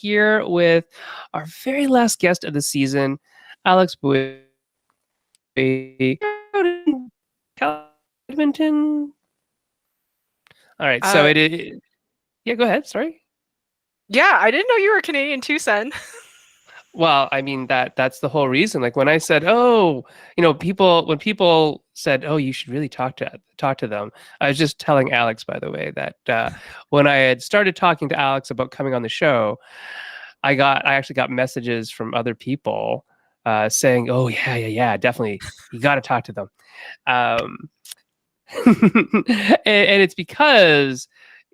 here with our very last guest of the season, Alyx Bui. Edmonton. All right, so it is. Yeah, go ahead. Sorry. Yeah, I didn't know you were Canadian too, son. Well, I mean that's the whole reason. Like when I said, "Oh, when people said, "Oh, you should really talk to them," I was just telling Alyx, by the way, that when I had started talking to Alyx about coming on the show, I actually got messages from other people saying, "Oh, yeah, definitely, you got to talk to them," um, and it's because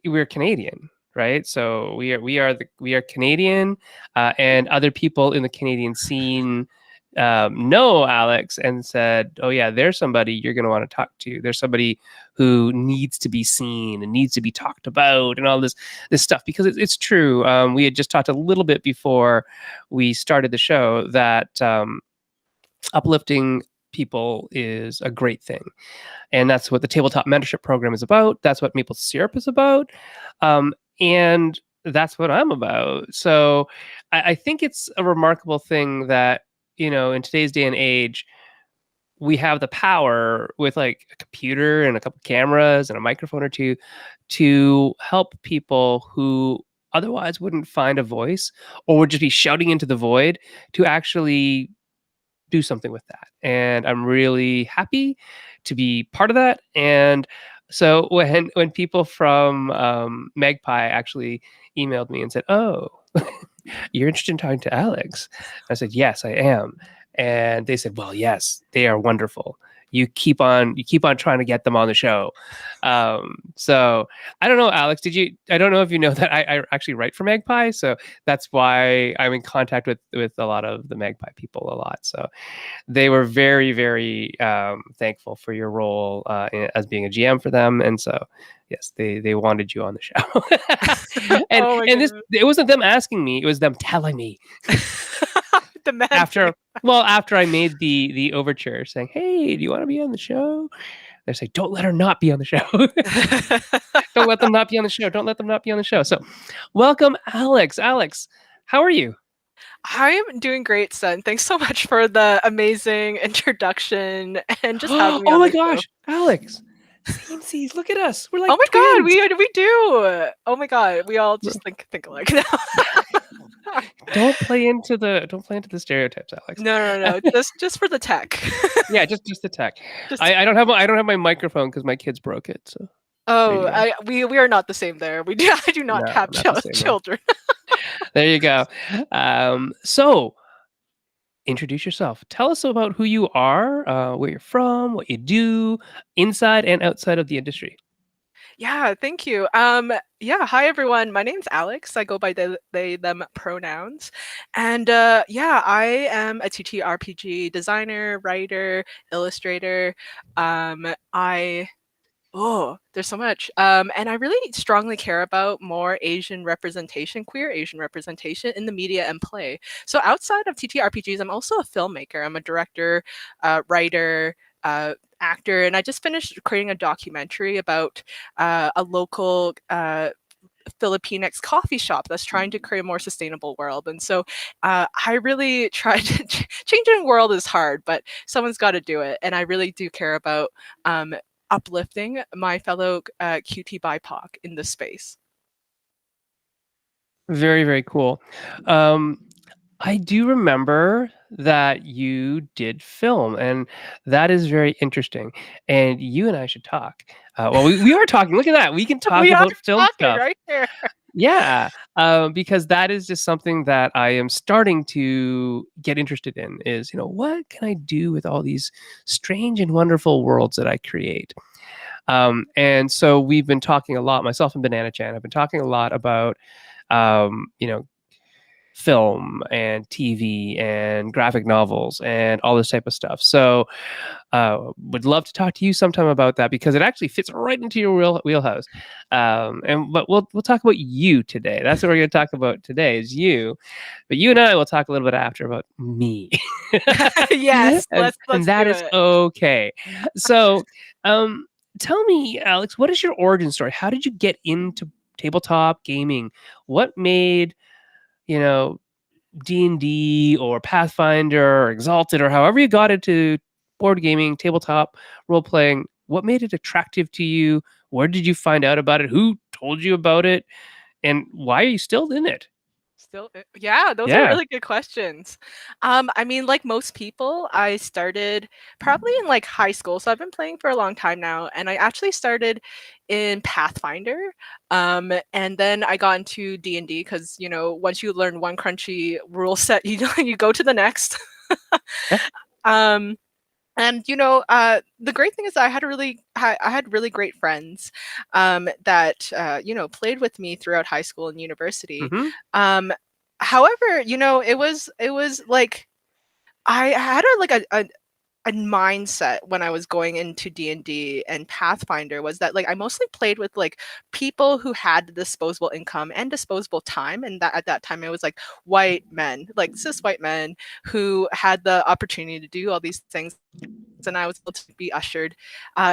we're Canadian, right? So we are Canadian, and other people in the Canadian scene know Alyx and said, "Oh yeah, there's somebody you're going to want to talk to. There's somebody who needs to be seen and needs to be talked about, and all this stuff." Because it's true. We had just talked a little bit before we started the show that uplifting people is a great thing. And that's what the Tabletop Mentorship Program is about. That's what Maple Syrup is about. And that's what I'm about. So I think it's a remarkable thing that, in today's day and age, we have the power with like a computer and a couple cameras and a microphone or two to help people who otherwise wouldn't find a voice or would just be shouting into the void to actually do something with that. And I'm really happy to be part of that. And so when people from Magpie actually emailed me and said, "Oh, you're interested in talking to Alyx?" I said, "Yes, I am." And they said, "Well, yes, they are wonderful. You keep on trying to get them on the show." So I don't know, Alyx, I don't know if you know that I actually write for Magpie. So that's why I'm in contact with a lot of the Magpie people a lot. So they were very, very thankful for your role as being a GM for them. And so, yes, they wanted you on the show. and Oh my and goodness. it wasn't them asking me; it was them telling me. Demanding. After I made the overture, saying, "Hey, do you want to be on the show?" They say, "Don't let her not be on the show. Don't let them not be on the show. Don't let them not be on the show." So, welcome, Alyx. Alyx, how are you? I'm doing great, son. Thanks so much for the amazing introduction and just having me Oh on my the show. gosh, Alyx, samesies. Look at us. We're like Oh my god, twins. we do. Oh my god, we all just think alike now. Don't play into the stereotypes, Alyx. No. Just for the tech. Yeah, just the tech. Just I don't have my microphone because my kids broke it. So there you go. we are not the same there. I do not No, have not the same there. children. There you go. So introduce yourself. Tell us about who you are, where you're from, what you do, inside and outside of the industry. Yeah, thank you. Yeah, hi everyone. My name's Alyx. I go by they, them pronouns. And yeah, I am a TTRPG designer, writer, illustrator. I there's so much. And I really strongly care about more Asian representation, queer Asian representation in the media and play. So outside of TTRPGs, I'm also a filmmaker. I'm a director, writer, actor, and I just finished creating a documentary about a local Filipinx coffee shop that's trying to create a more sustainable world. And so I really try to changing the world is hard, but someone's got to do it. And I really do care about uplifting my fellow QT BIPOC in this space. Very, very cool. I do remember that you did film, and that is very interesting. And you and I should talk. Well, we are talking. Look at that. We can talk We are about film talking stuff. right here. Yeah, because that is just something that I am starting to get interested in is, what can I do with all these strange and wonderful worlds that I create? And so we've been talking a lot, myself and Banana Chan, I've been talking a lot about, you know, film and TV and graphic novels and all this type of stuff. So would love to talk to you sometime about that because it actually fits right into your wheelhouse. But we'll talk about you today. That's what we're going to talk about today is you. But you and I will talk a little bit after about me. Yes, let's and that do is it. okay. So tell me, Alyx, what is your origin story? How did you get into tabletop gaming? What made you know, D&D or Pathfinder or Exalted or however you got into board gaming, tabletop, role playing, what made it attractive to you? Where did you find out about it? Who told you about it? And why are you still in it? Still, yeah, those are Yeah. really good questions. I mean, like most people, I started probably in like high school, so I've been playing for a long time now, and I actually started in Pathfinder, and then I got into D&D because once you learn one crunchy rule set, you go to the next. Yeah. um, and the great thing is I had really great friends that played with me throughout high school and university. Mm-hmm. Um, however, it was like I had a mindset when I was going into D&D and Pathfinder was that like I mostly played with like people who had disposable income and disposable time, and that at that time it was like white men, like cis white men who had the opportunity to do all these things, and I was able to be ushered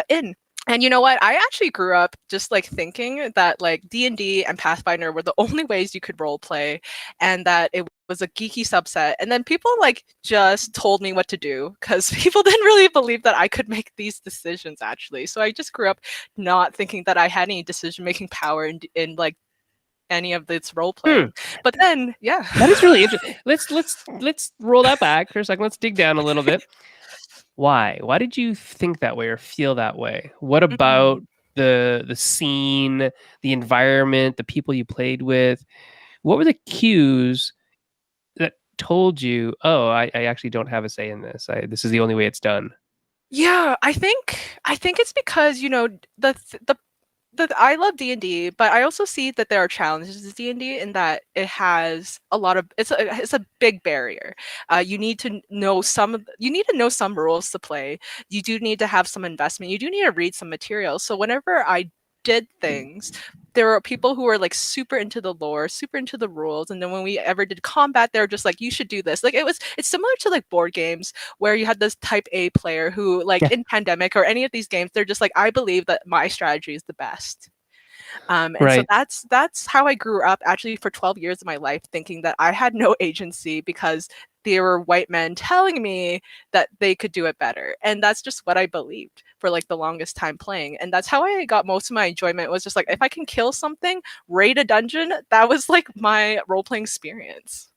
in. And you know what? I actually grew up just like thinking that like D&D and Pathfinder were the only ways you could role play, and that it was a geeky subset. And then people like just told me what to do because people didn't really believe that I could make these decisions actually. So I just grew up not thinking that I had any decision making power in like any of this role Hmm. playing. But then, yeah. That is really interesting. Let's roll that back for a second. Let's dig down a little bit. Why? Why did you think that way or feel that way? What about Mm. the scene, the environment, the people you played with? What were the cues that told you, "Oh, I actually don't have a say in this. This is the only way it's done." Yeah, I think it's because the I love D&D, but I also see that there are challenges to D&D in that it has a lot of it's a big barrier. You need to know some rules to play. You do need to have some investment. You do need to read some material. So whenever I did things, there were people who were like super into the lore, super into the rules, and then when we ever did combat, they were just like, "You should do this." Like it's similar to like board games where you had this type A player who, like Yeah, in Pandemic or any of these games, they're just like, I believe that my strategy is the best. And so right. that's how I grew up actually for 12 years of my life, thinking that I had no agency because there were white men telling me that they could do it better. And that's just what I believed for like the longest time playing. And that's how I got most of my enjoyment, was just like, if I can kill something, raid a dungeon, that was like my role playing experience.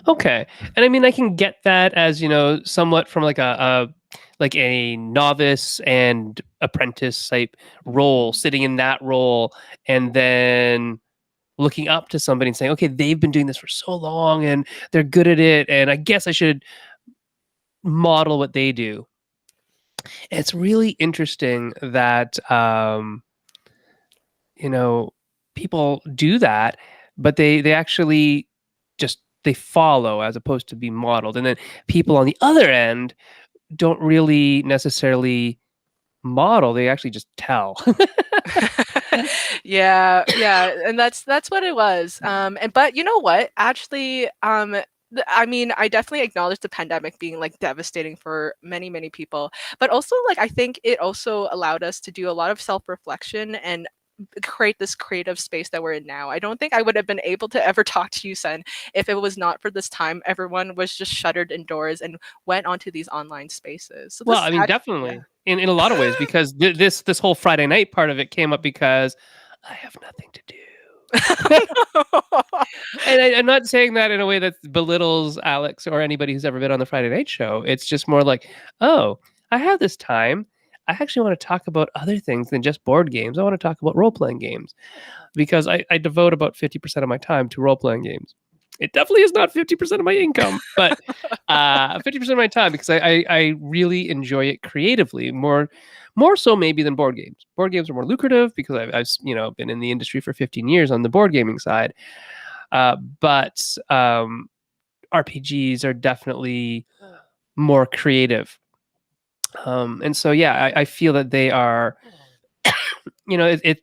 Okay. And I mean, I can get that as, somewhat from like a novice and apprentice type role, sitting in that role and then looking up to somebody and saying, "Okay, they've been doing this for so long and they're good at it and I guess I should model what they do." And it's really interesting that you know, people do that, but they actually just they follow as opposed to be modeled. And then people on the other end don't really necessarily model, they actually just tell. Yeah, yeah, and that's what it was. And but you know what? Actually, I mean, I definitely acknowledge the pandemic being like devastating for many, many people, but also like I think it also allowed us to do a lot of self-reflection and create this creative space that we're in now. I don't think I would have been able to ever talk to you, Sen, if it was not for this time. Everyone was just shuttered indoors and went onto these online spaces. So Well, this I mean, had, yeah. definitely in a lot of ways because this whole Friday night part of it came up because I have nothing to do. And I'm not saying that in a way that belittles Alex or anybody who's ever been on the Friday night show. It's just more like, oh, I have this time. I actually want to talk about other things than just board games. I want to talk about role playing games because I devote about 50% of my time to role playing games. It definitely is not 50% of my income, but 50% of my time because I really enjoy it creatively more so maybe than board games. Board games are more lucrative because I've been in the industry for 15 years on the board gaming side. But RPGs are definitely more creative. And so, yeah, I feel that they are,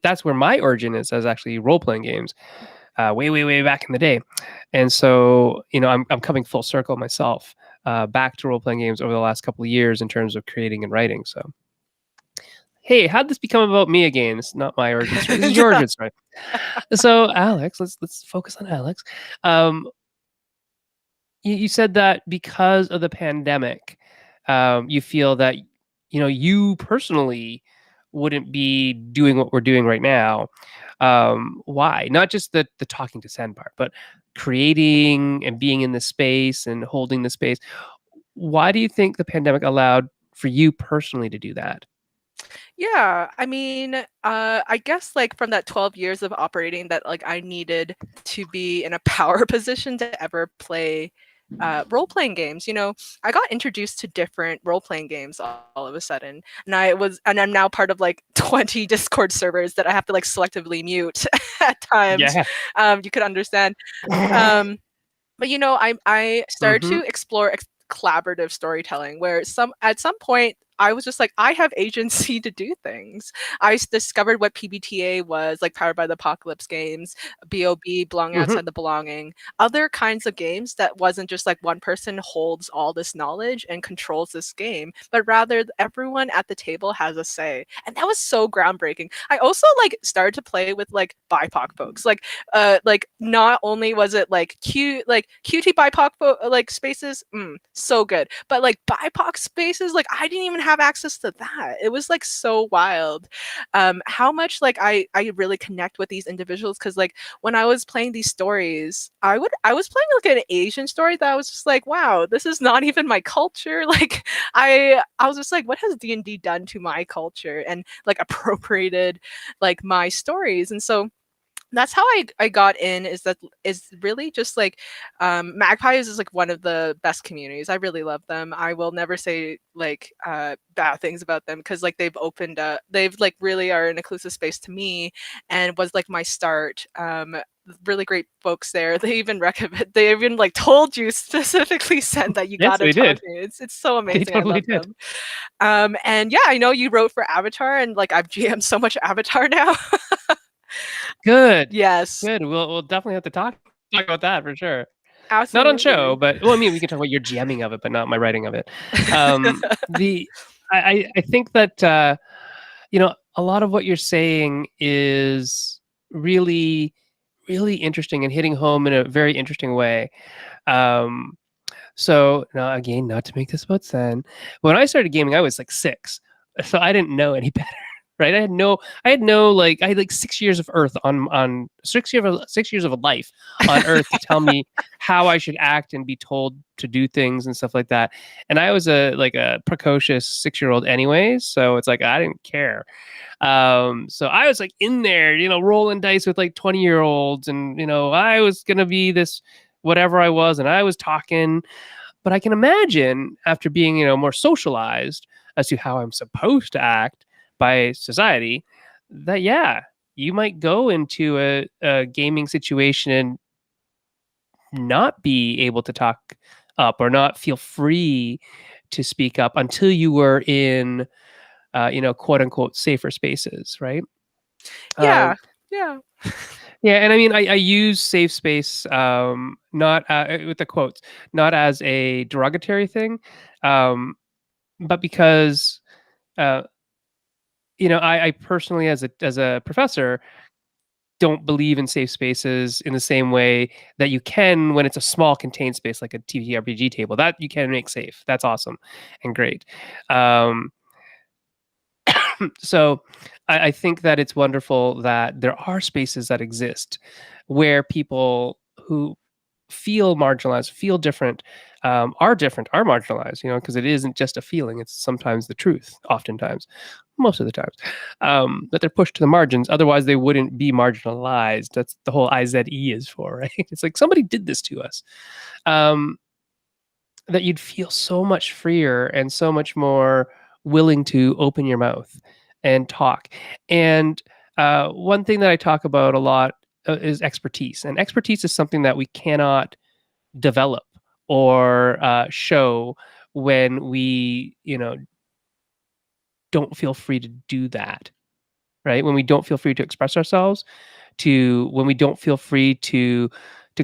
that's where my origin is as actually role playing games, way, way, way back in the day. And so, I'm coming full circle myself back to role playing games over the last couple of years in terms of creating and writing. So, hey, how'd this become about me again? This is not my origin story. This is your origin story. So, Alex, let's focus on Alex. Um, you said that because of the pandemic, you feel that you personally wouldn't be doing what we're doing right now. Why? Not just the talking to send part, but creating and being in the space and holding the space. Why do you think the pandemic allowed for you personally to do that? Yeah, I mean, I guess like from that 12 years of operating that like I needed to be in a power position to ever play role-playing games. I got introduced to different role-playing games all of a sudden, and I'm now part of like 20 Discord servers that I have to like selectively mute at times. Yeah. You could understand. Um, but I started Mm-hmm. to explore collaborative storytelling where at some point I was just like, I have agency to do things. Discovered what PBTA was, like Powered by the Apocalypse games, BOB, Belonging Mm-hmm. Outside the Belonging, other kinds of games that wasn't just like one person holds all this knowledge and controls this game, but rather everyone at the table has a say. And that was so groundbreaking. I also like started to play with like BIPOC folks. Like not only was it like cute, like cutie BIPOC like spaces, so good, but like BIPOC spaces, like I didn't even have access to that. It was like so wild, how much like I really connect with these individuals because like when I was playing these stories, I was playing like an Asian story that I was just like, wow, this is not even my culture. Like I was just like, what has D&D done to my culture and like appropriated like my stories? And so that's how I got in, is really just like Magpies is like one of the best communities. I really love them. I will never say like bad things about them because like they've like really are an inclusive space to me and was like my start. Really great folks there. They even like told you specifically sent that you Yes, gotta they talk did. to me. It's so They amazing. I totally love did. them. And yeah, I know you wrote for Avatar and like I've GM'd so much Avatar now. Good. Yes, Good. We'll definitely have to talk about that for sure. Not on show, absolutely. but well, I mean, we can talk about your GMing of it, but not my writing of it. The I think that a lot of what you're saying is really really interesting and hitting home in a very interesting way. Um, so now again, not to make this about Zen, when I started gaming, I was like 6, so I didn't know any better. Right? I had like 6 years of Earth on 6 years of life on Earth to tell me how I should act and be told to do things and stuff like that. And I was a precocious 6-year-old anyways, so it's like I didn't care. So I was like in there, rolling dice with like 20-year-olds, and I was gonna be this whatever I was, and I was talking. But I can imagine after being, more socialized as to how I'm supposed to act by society, that yeah, you might go into a gaming situation and not be able to talk up or not feel free to speak up until you were in, quote unquote safer spaces, right? Yeah, Um, yeah. yeah, and I mean, I use safe space, not with the quotes, not as a derogatory thing, but because uh, I personally, as a professor, don't believe in safe spaces in the same way that you can when it's a small contained space like a TTRPG table that you can make safe. That's awesome and great. Um, so I think that it's wonderful that there are spaces that exist where people who feel marginalized, feel different, are marginalized, because it isn't just a feeling, it's sometimes the truth, oftentimes, most of the times, that they're pushed to the margins. Otherwise, they wouldn't be marginalized. That's the whole IZE is for, right? It's like somebody did this to us. Um, that you'd feel so much freer and so much more willing to open your mouth and talk. And one thing that I talk about a lot is expertise. And expertise is something that we cannot develop or show when we, don't feel free to do that, right? When we don't feel free to express ourselves, when we don't feel free to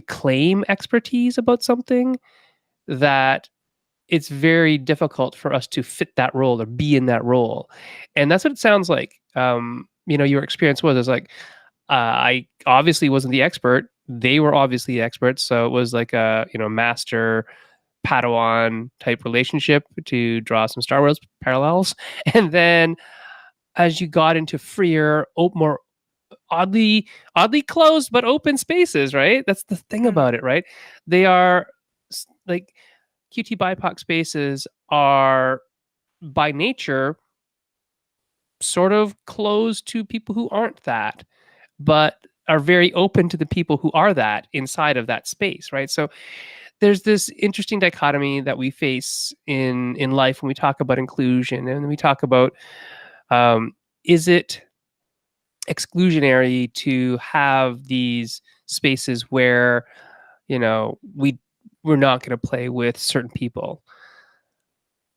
claim expertise about something, that it's very difficult for us to fit that role or be in that role. And that's what it sounds like. Your experience was, is like, I obviously wasn't the expert. they were obviously experts, so it was like a master Padawan type relationship to draw some Star Wars parallels. And then as you got into freer, more oddly closed but open spaces, right? That's the thing Mm-hmm. about it, right? They are like QT BIPOC spaces are by nature sort of closed to people who aren't that, but are very open to the people who are that inside of that space, right? So there's this interesting dichotomy that we face in life when we talk about inclusion, and we talk about um, is it exclusionary to have these spaces where we're not going to play with certain people,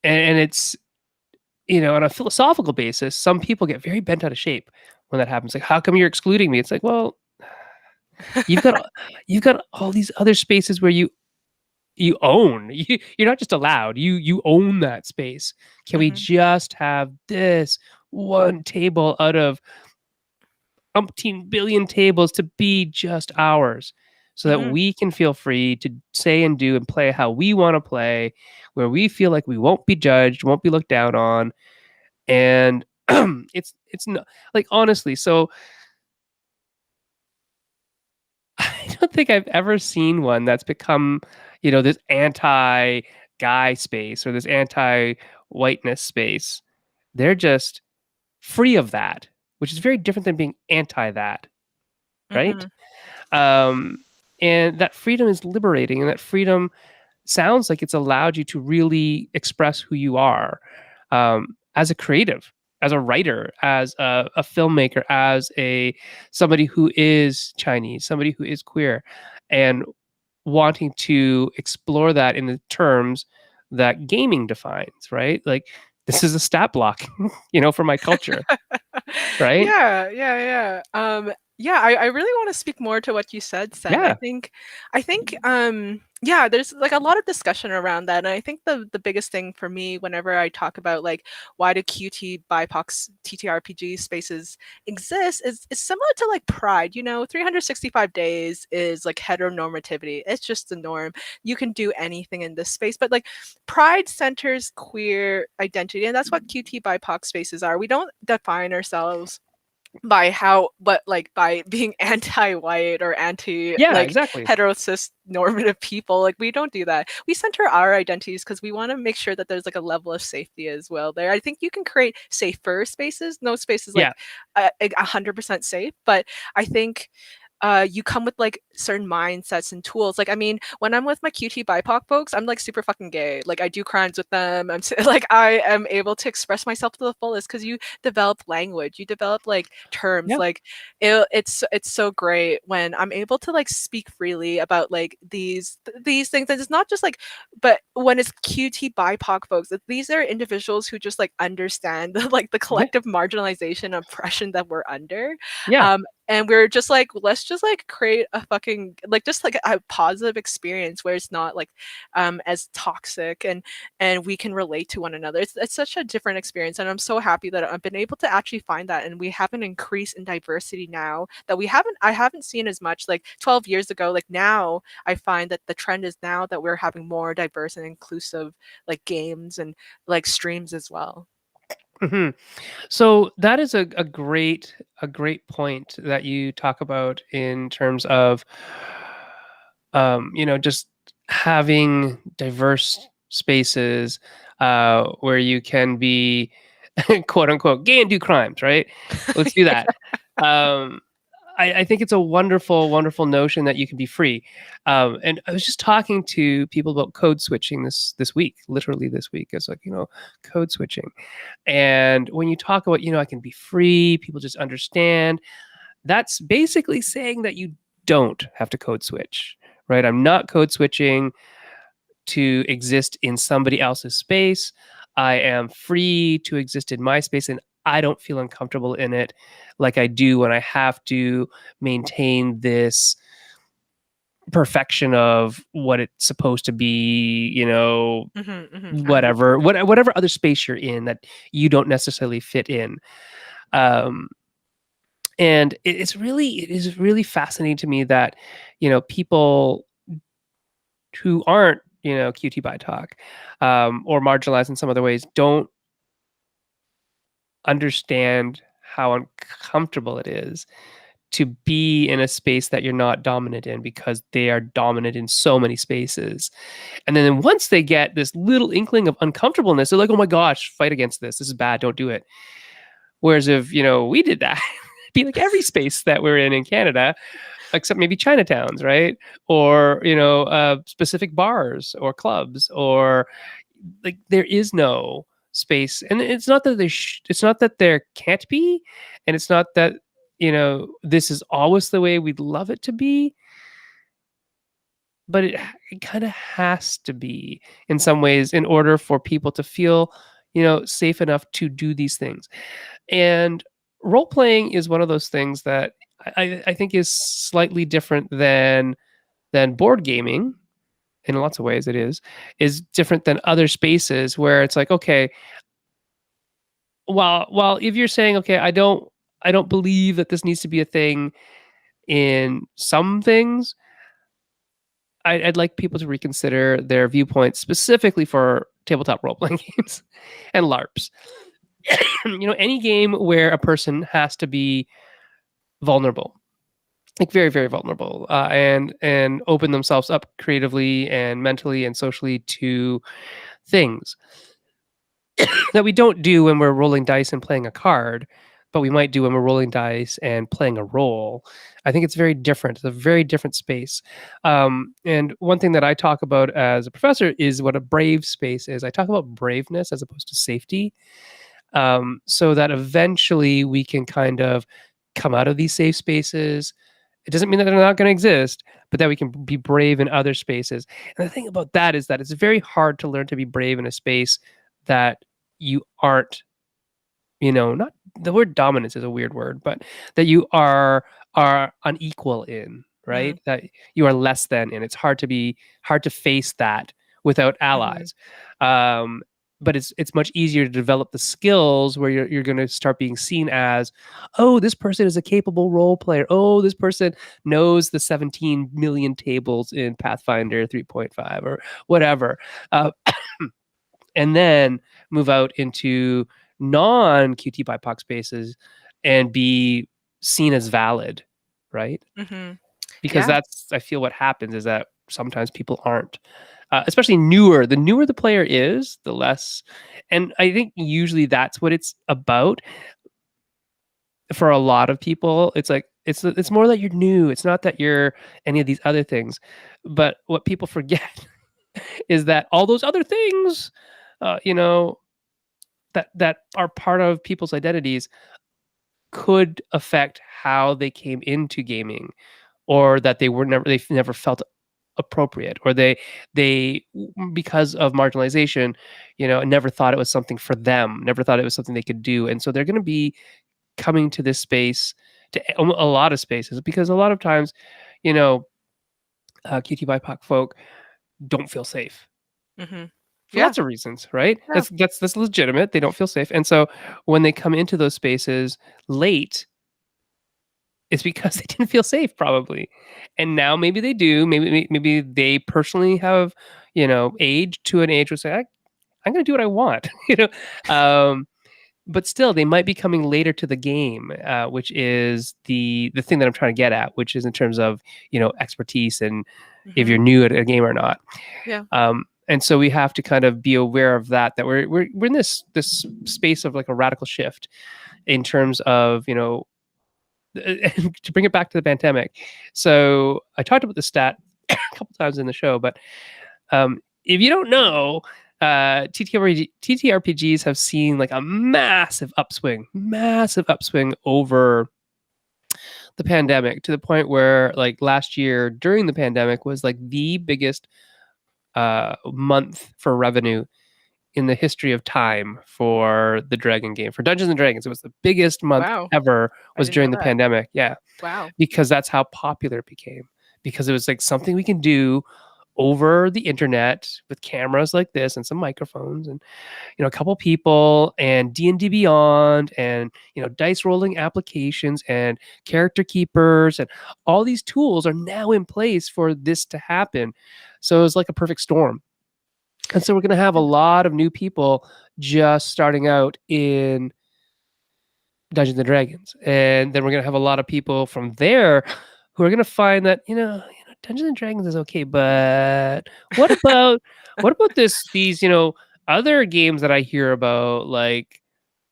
and it's on a philosophical basis, some people get very bent out of shape when that happens. Like, how come you're excluding me? It's like, well, you've got you've got all these other spaces where you own. You're not just allowed. You own that space. Can we Mm-hmm. just have this one table out of umpteen billion tables to be just ours, so that Mm-hmm. we can feel free to say and do and play how we want to play, where we feel like we won't be judged, won't be looked down on, and it's not like, honestly. So I don't think I've ever seen one that's become, this anti guy space or this anti whiteness space. They're just free of that, which is very different than being anti that, right? Mm-hmm. Um, and that freedom is liberating, and that freedom sounds like it's allowed you to really express who you are, as a creative, as a writer, as a filmmaker, as somebody who is Chinese, somebody who is queer, and wanting to explore that in the terms that gaming defines, right? Like, this is a stat block, for my culture, right? Yeah, yeah, yeah. Yeah, I really want to speak more to what you said, Sen. Yeah, Yeah, there's like a lot of discussion around that. And I think the biggest thing for me whenever I talk about like why do QT BIPOC TTRPG spaces exist is similar to like Pride. 365 days is like heteronormativity. It's just the norm. You can do anything in this space. But like Pride centers queer identity, and that's what QT BIPOC spaces are. We don't define ourselves by by being anti-white or anti yeah, like exactly. heterosis normative people. Like, we don't do that. We center our identities because we want to make sure that there's like a level of safety as well there. I think you can create safer spaces. No space is Yeah, like 100% safe, but I think you come with like certain mindsets and tools. Like, I mean, when I'm with my QT BIPOC folks, I'm like super fucking gay. Like, I do crimes with them. Like, I am able to express myself to the fullest because you develop language, you develop like terms. yeah, Like, it's so great when I'm able to like speak freely about like these things. And it's not just like, but when it's QT BIPOC folks, these are individuals who just like understand like the yeah, collective marginalization and oppression that we're under. yeah. And we're just like, let's just like create a fucking like just like a positive experience where it's not like as toxic, and we can relate to one another. It's such a different experience, and I'm so happy that I've been able to actually find that. And we have an increase in diversity now that I haven't seen as much like 12 years ago. Like, now I find that the trend is now that we're having more diverse and inclusive like games and like streams as well. Hmm. So that is a great point that you talk about in terms of just having diverse spaces where you can be quote unquote gay and do crimes, right? Let's do that. um I think it's a wonderful, wonderful notion that you can be free. And I was just talking to people about code switching this week, literally this week. It's like, code switching. And when you talk about, I can be free, people just understand, that's basically saying that you don't have to code switch, right? I'm not code switching to exist in somebody else's space. I am free to exist in my space, and I don't feel uncomfortable in it like I do when I have to maintain this perfection of what it's supposed to be, I whatever, whatever other space you're in that you don't necessarily fit in. Um, And it is really fascinating to me that, people who aren't, QT by talk, or marginalized in some other ways, don't understand how uncomfortable it is to be in a space that you're not dominant in, because they are dominant in so many spaces. And then once they get this little inkling of uncomfortableness, they're like, oh my gosh, fight against this. This is bad. Don't do it. Whereas if, we did that, it'd be like every space that we're in Canada, except maybe Chinatowns, right? Or, specific bars or clubs, or like there is no space. And it's not that it's not that there can't be, and it's not that, this is always the way we'd love it to be, but it kind of has to be in some ways in order for people to feel, safe enough to do these things. And role playing is one of those things that I think is slightly different than board gaming. In lots of ways, it is different than other spaces where it's like, okay, while if you're saying, okay, I don't believe that this needs to be a thing in some things, I'd like people to reconsider their viewpoints specifically for tabletop role playing games and LARPs. Any game where a person has to be vulnerable, like very, very vulnerable, and open themselves up creatively and mentally and socially to things that we don't do when we're rolling dice and playing a card, but we might do when we're rolling dice and playing a role. I think it's very different. It's a very different space. And one thing that I talk about as a professor is what a brave space is. I talk about braveness as opposed to safety, so that eventually we can kind of come out of these safe spaces. It doesn't mean that they're not going to exist, but that we can be brave in other spaces. And the thing about that is that it's very hard to learn to be brave in a space that you aren't, not, the word dominance is a weird word, but that you are unequal in, Mm-hmm. right? That you are less than, and it's hard to face that without Mm-hmm. allies. Um, but it's much easier to develop the skills where you're going to start being seen as, oh, this person is a capable role player. Oh, this person knows the 17 million tables in Pathfinder 3.5 or whatever. And then move out into non QT BIPOC spaces and be seen as valid, right? Mm-hmm. Because Yeah. that's, I feel, what happens is that sometimes people aren't, especially newer. The newer the player is, the less. And I think usually that's what it's about for a lot of people. It's like it's more that you're new. It's not that you're any of these other things. But what people forget is that all those other things, uh, you know, that are part of people's identities could affect how they came into gaming, or that they've never felt appropriate, or they because of marginalization, never thought it was something for them, never thought it was something they could do. And so they're going to be coming to this space, to a lot of spaces, because a lot of times, you know QT BIPOC folk don't feel safe Mm-hmm. for Yeah. lots of reasons, right? Yeah. That's legitimate. They don't feel safe. And so when they come into those spaces late, it's because they didn't feel safe, probably. And now maybe they do. Maybe they personally have, aged to an age where say, I'm going to do what I want, Um, but still, they might be coming later to the game, which is the thing that I'm trying to get at, which is in terms of, expertise, and if Mm-hmm. you're new at a game or not. Yeah. And so we have to kind of be aware of that we're in this space of like a radical shift in terms of, to bring it back to the pandemic. So I talked about the stat a couple times in the show, but if you don't know, TTRPGs have seen like a massive upswing over the pandemic, to the point where like last year during the pandemic was like the biggest month for revenue in the history of time for the Dragon game, for Dungeons and Dragons. It was the biggest month Wow. ever, I was didn't know during the that. pandemic. Yeah, Wow. because that's how popular it became. Because it was like something we can do over the internet with cameras like this and some microphones and a couple people and D&D Beyond and dice rolling applications and character keepers and all these tools are now in place for this to happen. So it's like a perfect storm. And so we're going to have a lot of new people just starting out in Dungeons and Dragons. And then we're going to have a lot of people from there who are going to find that, Dungeons and Dragons is okay, but what about these, other games that I hear about, like,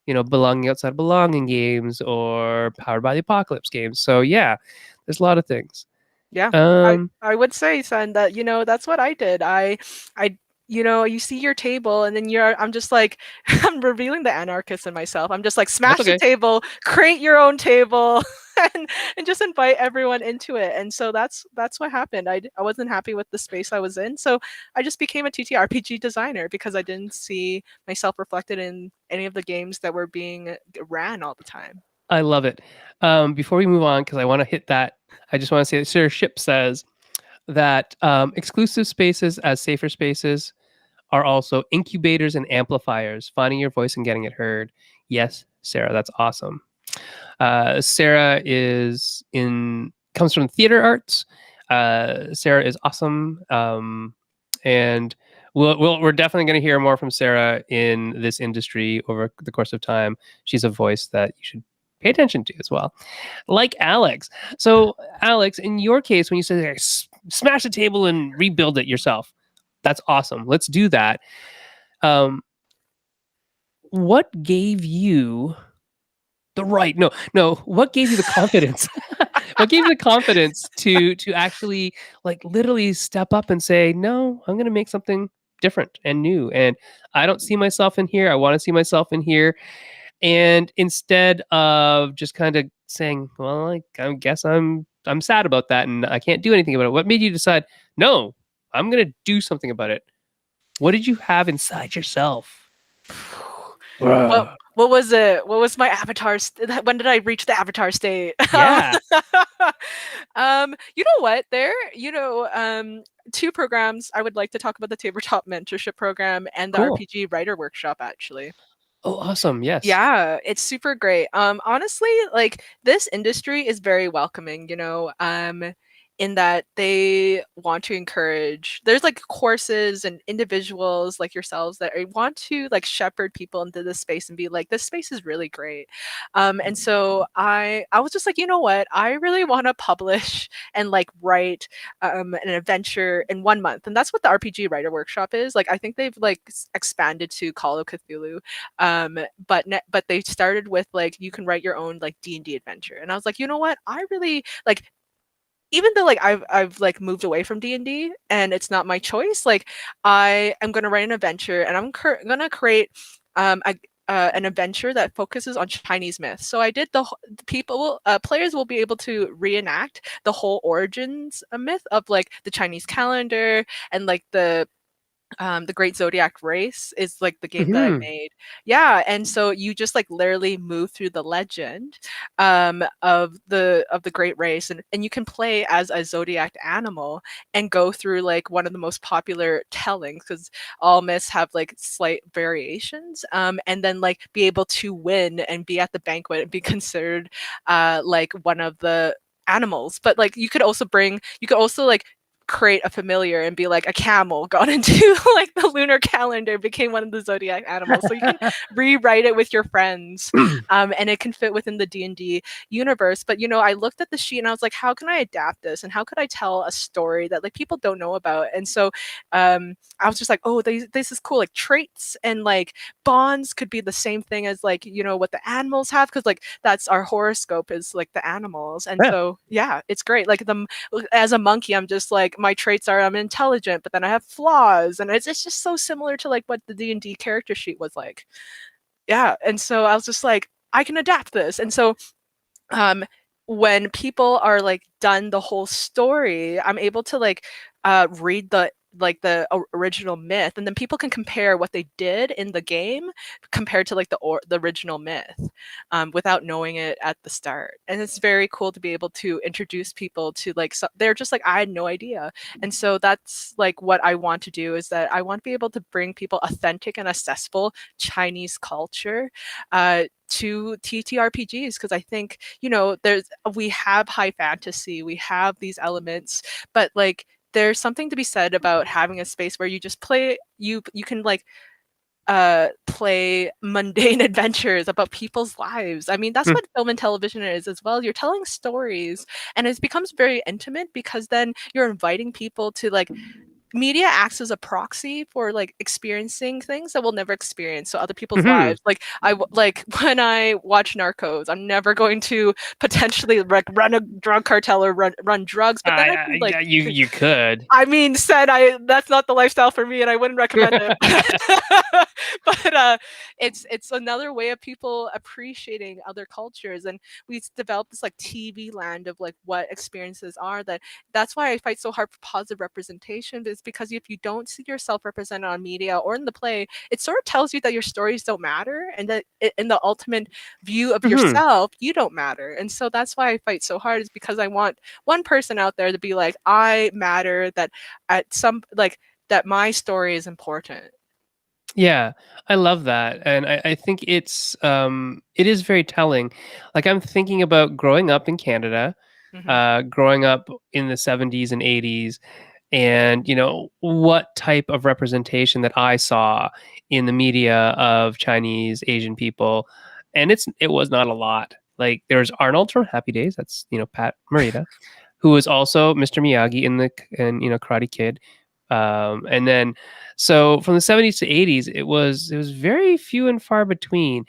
belonging outside belonging games or powered by the apocalypse games. So yeah, there's a lot of things. Yeah, Um, I would say, son, that that's what I did. I you see your table, and then I'm just like, I'm revealing the anarchist in myself. I'm just like, that's smash the okay. table, create your own table, and just invite everyone into it. And so that's what happened. I wasn't happy with the space I was in, so I just became a TTRPG designer because I didn't see myself reflected in any of the games that were being ran all the time. I love it. Before we move on, because I want to hit that, I just want to say that Sarah Ship says that exclusive spaces as safer spaces are also incubators and amplifiers, finding your voice and getting it heard. Yes, Sarah, that's awesome. Sarah comes from theater arts. Sarah is awesome, and we're definitely going to hear more from Sarah in this industry over the course of time. She's a voice that you should pay attention to as well, like Alyx. So, Alyx, in your case, when you say smash the table and rebuild it yourself, that's awesome. Let's do that. What gave you what gave you the confidence? What gave you the confidence to actually, like, literally step up and say, no, I'm going to make something different and new, and I don't see myself in here, I want to see myself in here. And instead of just kind of saying, well, I guess I'm sad about that and I can't do anything about it, what made you decide, no, I'm going to do something about it? What did you have inside yourself? What what was it? What was my avatar? When did I reach the avatar state? Yeah, You know what? Two programs I would like to talk about: the Tabletop Mentorship Program and the cool. RPG Writer Workshop. Actually, Oh, awesome. Yes. yeah, it's super great. Honestly, like, this industry is very welcoming, in that they want to encourage, there's like courses and individuals like yourselves that want to like shepherd people into this space and be like, this space is really great. And so I was just like, you know what? I really want to publish and like write an adventure in 1 month. And that's what the RPG Writer Workshop is. Like, I think they've like expanded to Call of Cthulhu, but they started with like, you can write your own like D&D adventure. And I was like, you know what, I really like, even though like I've like moved away from D&D and it's not my choice, like, I am going to write an adventure, and I'm going to create an adventure that focuses on Chinese myths. So I did players will be able to reenact the whole origins myth of like the Chinese calendar, and like the Great Zodiac Race is like the game that I Hmm. made. Yeah, and so you just like literally move through the legend of the Great Race, and you can play as a zodiac animal and go through like one of the most popular tellings, because all myths have like slight variations, and then like be able to win and be at the banquet and be considered like one of the animals. But like, you could also like create a familiar and be like, a camel got into like the lunar calendar, became one of the zodiac animals, so you can rewrite it with your friends, and it can fit within the D&D universe. But I looked at the sheet and I was like, how can I adapt this, and how could I tell a story that like people don't know about? And so I was just like, oh, this is cool, like traits and like bonds could be the same thing as like what the animals have, because like that's our horoscope, is like the animals. And Yeah. so yeah, it's great. Like, as a monkey, I'm just like, my traits are, I'm intelligent, but then I have flaws, and it's just so similar to like what the D&D character sheet was like. Yeah, and so I was just like, I can adapt this. And so um when people are like done the whole story, I'm able to like read like the original myth, and then people can compare what they did in the game compared to like the original myth, without knowing it at the start. And it's very cool to be able to introduce people to like, so they're just like, I had no idea. And so that's like what I want to do, is that I want to be able to bring people authentic and accessible Chinese culture to TTRPGs, because I think, you know, we have high fantasy, we have these elements, but like there's something to be said about having a space where you just play, you can like play mundane adventures about people's lives. I mean, that's Hmm. what film and television is as well. You're telling stories, and it becomes very intimate, because then you're inviting people to like, media acts as a proxy for like experiencing things that we'll never experience, so other people's Hmm. lives. Like like when I watch Narcos, I'm never going to potentially like run a drug cartel or run drugs, but then I can like, You could. I mean, said I that's not the lifestyle for me, and I wouldn't recommend it. But it's another way of people appreciating other cultures, and we've developed this like TV land of like what experiences are. That's why I fight so hard for positive representation, is because if you don't see yourself represented on media or in the play, it sort of tells you that your stories don't matter, and that in the ultimate view of Hmm. yourself, you don't matter. And so that's why I fight so hard, is because I want one person out there to be like, I matter, that at some like that my story is important. Yeah, I love that, and I think it is very telling. Like I'm thinking about growing up in Canada, Hmm. growing up in the 70s and 80s, and you know what type of representation that I saw in the media of Chinese Asian people, and it was not a lot. Like there's Arnold from Happy Days, that's you know Pat Morita, who was also Mr. Miyagi in you know Karate Kid, and then so from the 70s to 80s, it was very few and far between,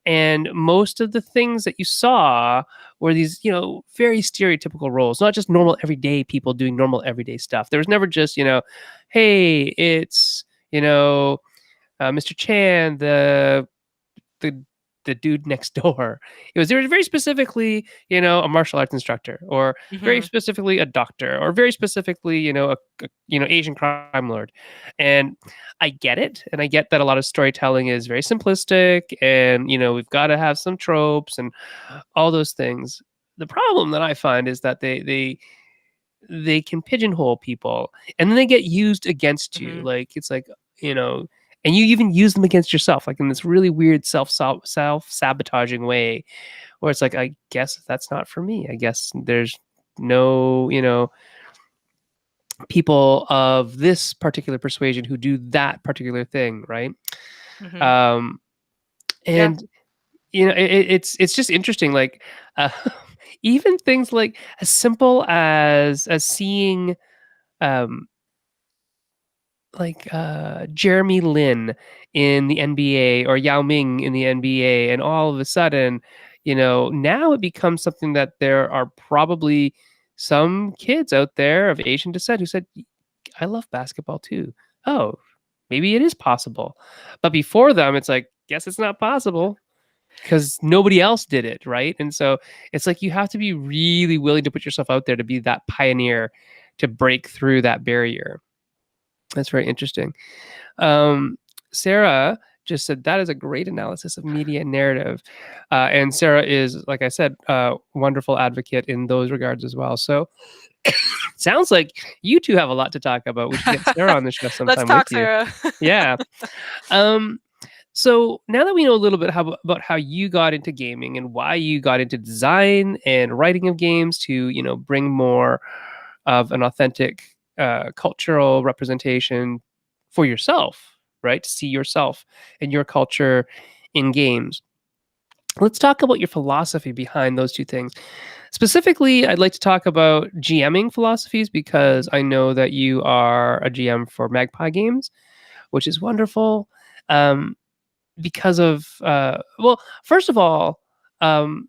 and most of the things that you saw were these you know very stereotypical roles, not just normal everyday people doing normal everyday stuff. There was never just you know, hey, it's you know Mr. Chan, the the dude next door. There was very specifically, you know, a martial arts instructor, or very Hmm. specifically a doctor, or very specifically, you know, a you know Asian crime lord. And I get it, and I get that a lot of storytelling is very simplistic, and you know we've got to have some tropes and all those things. The problem that I find is that they can pigeonhole people, and then they get used against you. Hmm. Like it's like you know, and you even use them against yourself, like in this really weird self sabotaging way, where it's like, I guess that's not for me. I guess there's no you know people of this particular persuasion who do that particular thing, right? Hmm. Um, Yeah. and you know, it's just interesting, like uh, even things like as simple as seeing um like Jeremy Lin in the NBA or Yao Ming in the NBA, and all of a sudden, you know, now it becomes something that there are probably some kids out there of Asian descent who said, "I love basketball too." Oh, maybe it is possible, but before them, it's like, guess it's not possible because nobody else did it, right? And so it's like you have to be really willing to put yourself out there to be that pioneer to break through that barrier. That's very interesting. Um, Sarah just said that is a great analysis of media narrative, and Sarah is, like I said, a wonderful advocate in those regards as well. So sounds like you two have a lot to talk about. We should get Sarah on the show Let's sometime with talk, you. Sarah. Yeah. Um, so now that we know a little bit about how you got into gaming and why you got into design and writing of games to you know bring more of an authentic cultural representation for yourself, right? To see yourself and your culture in games. Let's talk about your philosophy behind those two things. Specifically, I'd like to talk about GMing philosophies because I know that you are a GM for Magpie Games, which is wonderful. Because of well, first of all, um,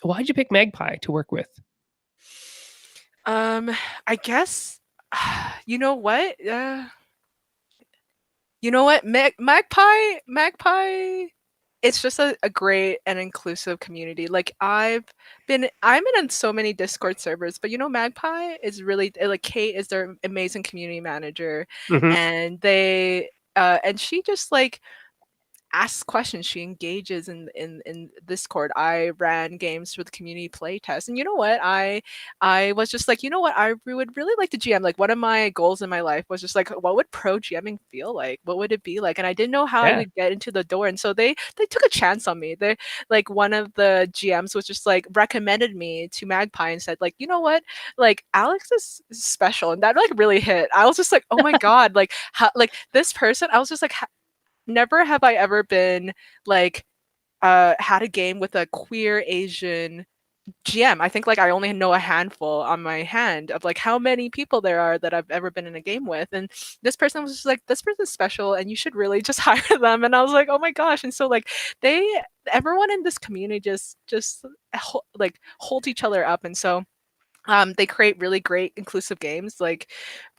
why'd you pick Magpie to work with? um I guess, you know what, Magpie, it's just a great and inclusive community. Like I'm in so many Discord servers, but Magpie is really like Kate is their amazing community manager, Hmm. and and she just like asks questions. She engages in Discord. I ran games for the community playtest, and you know what? I was just like, you know what? I would really like to GM. Like one of my goals in my life was just like, what would pro GMing feel like? What would it be like? And I didn't know how I Yeah. would get into the door. And so they took a chance on me. They like one of the GMs was just like recommended me to Magpie and said like, you know what? Like Alyx is special, and that like really hit. I was just like, oh my god, like how, like this person. I was just like, never have I ever been like had a game with a queer Asian GM. I think like I only know a handful on my hand of like how many people there are that I've ever been in a game with. And this person was just like, this person's special and you should really just hire them. And I was like, oh my gosh. And so like they everyone in this community just like hold each other up. And so they create really great inclusive games. Like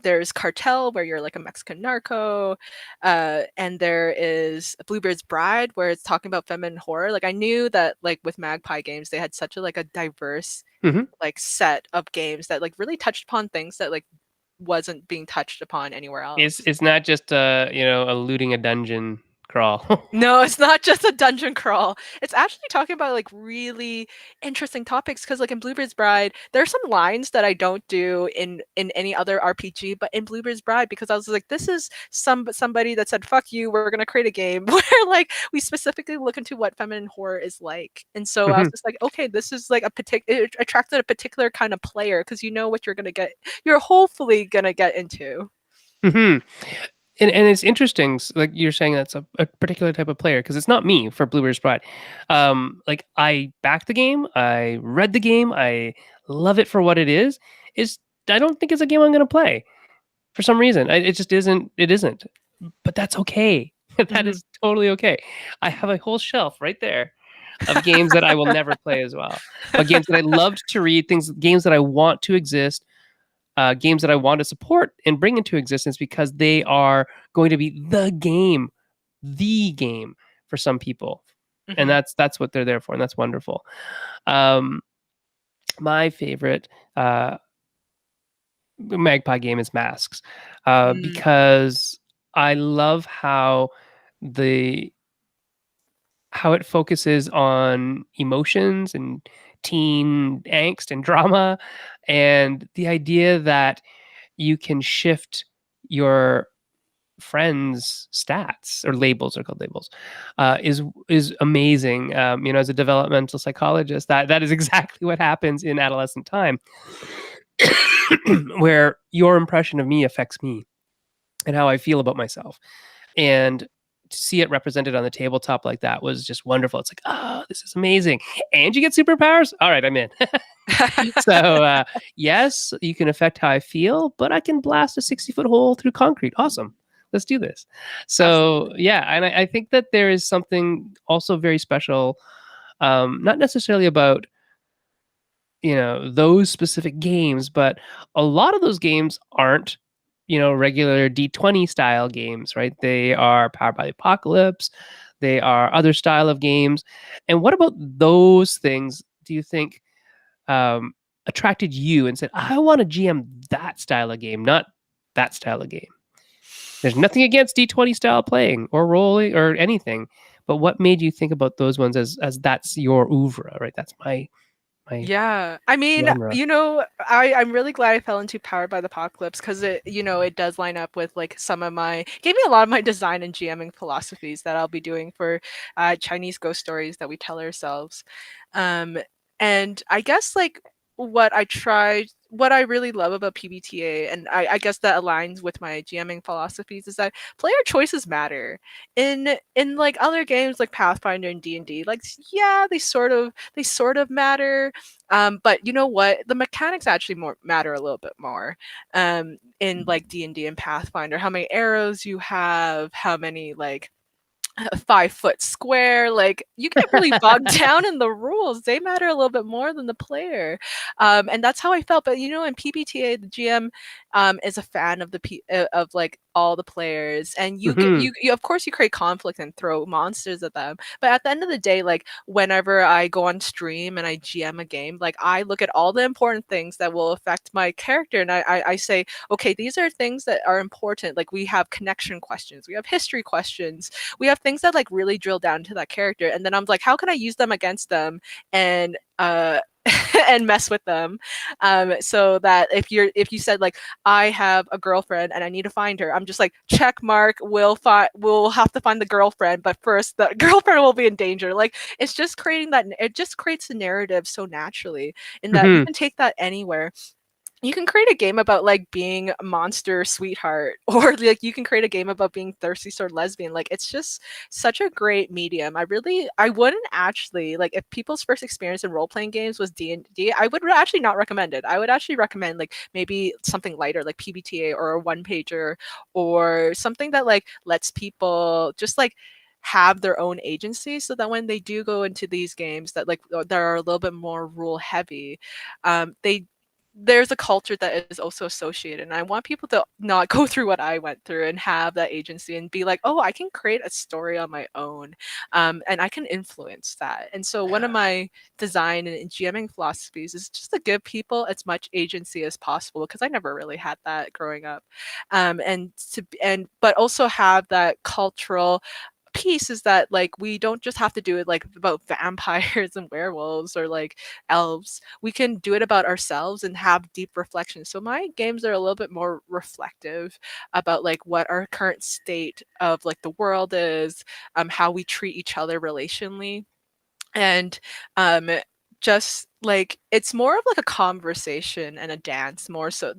there's Cartel, where you're like a Mexican narco, and there is Bluebird's Bride, where it's talking about feminine horror. Like I knew that like with Magpie Games, they had such a like a diverse Hmm. like set of games that like really touched upon things that like wasn't being touched upon anywhere It's else. it's not just a looting a dungeon crawl. No, it's not just a dungeon crawl. It's actually talking about like really interesting topics because like in Bluebird's Bride, there are some lines that I don't do in any other RPG, but in Bluebird's Bride, because I was like, this is somebody that said, fuck you, we're gonna create a game where like we specifically look into what feminine horror is like. And so I was Hmm. just like, okay, this is like a particular it attracted a particular kind of player because you know what you're hopefully gonna get into. Hmm. And it's interesting, like you're saying, that's a particular type of player because it's not me for Bluebird's Bride. Like I backed the game, I read the game, I love it for what it is. Is I don't think it's a game I'm going to play for some reason. It just isn't. It isn't. But that's okay. That Mhm. is totally okay. I have a whole shelf right there of games that I will never play as well, but games that I loved to read, games that I want to exist, games that I want to support and bring into existence because they are going to be the game for some people, and Mhm. that's what they're there for, and that's wonderful. Um, my favorite Magpie game is Masks, Mm. because I love the how it focuses on emotions and teen angst and drama, and the idea that you can shift your friends' stats, or labels are called labels, is amazing. As a developmental psychologist, that is exactly what happens in adolescent time, where your impression of me affects me and how I feel about myself. And to see it represented on the tabletop like that was just wonderful. It's like, oh, this is amazing. And you get superpowers. All right, I'm in. So, yes, you can affect how I feel, but I can blast a 60-foot hole through concrete. Awesome. Let's do this. So, Absolutely. yeah, and I think that there is something also very special, not necessarily about those specific games, but a lot of those games aren't regular D20 style games, right? They are powered by the apocalypse. They are other style of games. And what about those things do you think um, attracted you and said, I want to GM that style of game, not that style of game? There's nothing against D20 style playing or rolling or anything, but what made you think about those ones as that's your oeuvre, right? That's my Yeah. I mean, genre. I'm really glad I fell into Powered by the Apocalypse because it does line up with like some of my gave me a lot of my design and GMing philosophies that I'll be doing for Chinese ghost stories that we tell ourselves. Um, and I guess like what I really love about PBTA, and I guess that aligns with my GMing philosophies, is that player choices matter. In like other games like Pathfinder and D&D, like yeah, they sort of matter, but you know what? The mechanics actually more matter a little bit more. In like D&D and Pathfinder, how many arrows you have, how many like a 5 foot square, like you get really bogged down in the rules. They matter a little bit more than the player, and that's how I felt. But in PBTA, the GM is a fan of of like all the players, and Mm-hmm. you of course you create conflict and throw monsters at them, but at the end of the day, like whenever I go on stream and I GM a game, like I look at all the important things that will affect my character, and I say, okay, these are things that are important. Like we have connection questions, we have history questions, we have things that like really drill down to that character, and then I'm like, how can I use them against them and and mess with them, so that if you said like I have a girlfriend and I need to find her, I'm just like, check mark, we'll have to find the girlfriend, but first the girlfriend will be in danger. Like it's just creating that, it just creates the narrative so naturally in that you Mm-hmm. can take that anywhere. You can create a game about like being a monster sweetheart, or like you can create a game about being thirsty sword lesbian. Like it's just such a great medium. I wouldn't actually, like, if people's first experience in role-playing games was D&D, I would actually not recommend it. I would actually recommend like maybe something lighter like PBTA or a one pager, or something that like lets people just like have their own agency, so that when they do go into these games that like that are a little bit more rule heavy, they there's a culture that is also associated, and I want people to not go through what I went through and have that agency and be like, oh, I can create a story on my own, and I can influence that. And so one of my design and GMing philosophies is just to give people as much agency as possible, because I never really had that growing up, and but also have that cultural piece, is that like we don't just have to do it like about vampires and werewolves or like elves. We can do it about ourselves and have deep reflection. So my games are a little bit more reflective about like what our current state of like the world is, how we treat each other relationally, and um just like it's more of like a conversation and a dance, more so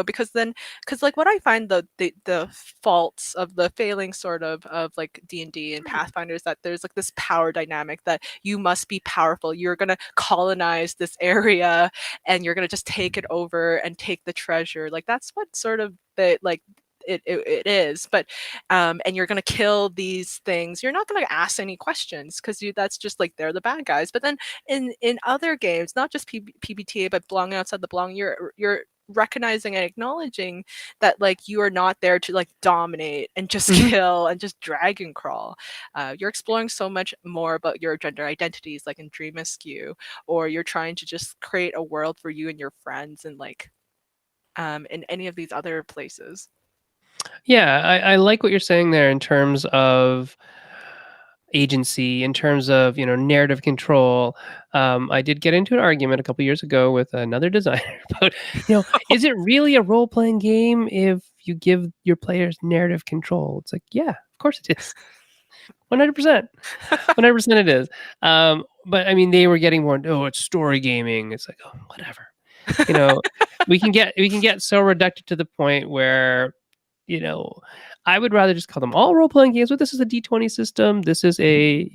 because like what I find the faults of the failing sort of like D&D and Pathfinder is that there's like this power dynamic that you must be powerful, you're going to colonize this area and you're going to just take it over and take the treasure. Like that's what sort of the like it is, but and you're going to kill these things, you're not going to ask any questions because you that's just like they're the bad guys. But then in other games, not just PBTA but belonging outside the belong, you're recognizing and acknowledging that like you are not there to like dominate and just Mm-hmm. kill and just drag and crawl. You're exploring so much more about your gender identities, like in Dream Askew, or you're trying to just create a world for you and your friends, and like in any of these other places. Yeah, I like what you're saying there in terms of agency, in terms of narrative control. I did get into an argument a couple years ago with another designer about is it really a role playing game if you give your players narrative control? It's like, yeah, of course it is. 100%. 100% it is. But I mean, they were getting more, oh, it's story gaming. It's like, oh, whatever. You know, we can get so reductive to the point where, you know, I would rather just call them all role playing games. But this is a D20 system. This is a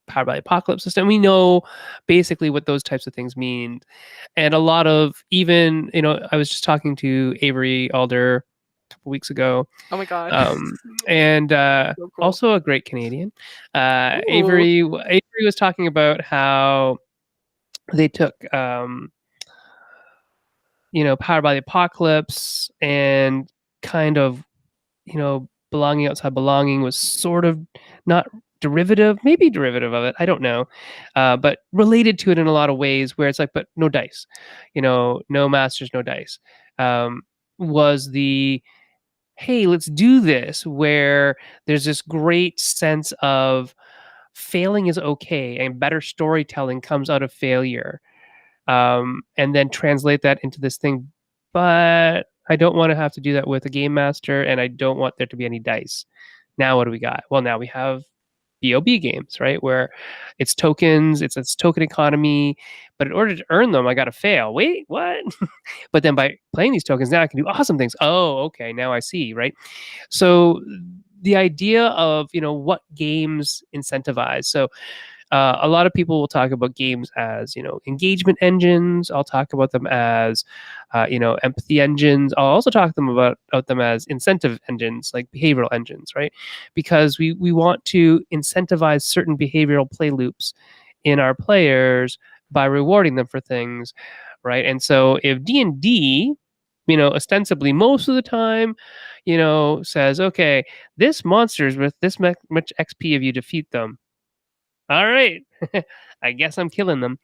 Powered by Apocalypse system. We know basically what those types of things mean, and a lot of even I was just talking to Avery Alder a couple weeks ago, Oh my god. um, and So cool. also a great Canadian. Ooh. Avery was talking about how they took Powered by the Apocalypse and kind of belonging outside belonging was sort of not derivative, maybe derivative of it. I don't know, but related to it in a lot of ways. Where it's like, but no dice, no masters, no dice. Was the hey, let's do this, where there's this great sense of failing is okay and better storytelling comes out of failure, and then translate that into this thing. But I don't want to have to do that with a game master, and I don't want there to be any dice. Now, what do we got? Well, now we have BOB games, right? Where it's tokens, it's token economy, but in order to earn them, I got to fail. Wait, what? But then by playing these tokens, now I can do awesome things. Oh, okay, now I see, right? So the idea of what games incentivize. So a lot of people will talk about games as engagement engines. I'll talk about them as empathy engines. I'll also talk about them as incentive engines, like behavioral engines, right? Because we want to incentivize certain behavioral play loops in our players by rewarding them for things, right? And so if D&D ostensibly most of the time, says, okay, this monster's with this much XP if you defeat them. All right, I guess I'm killing them,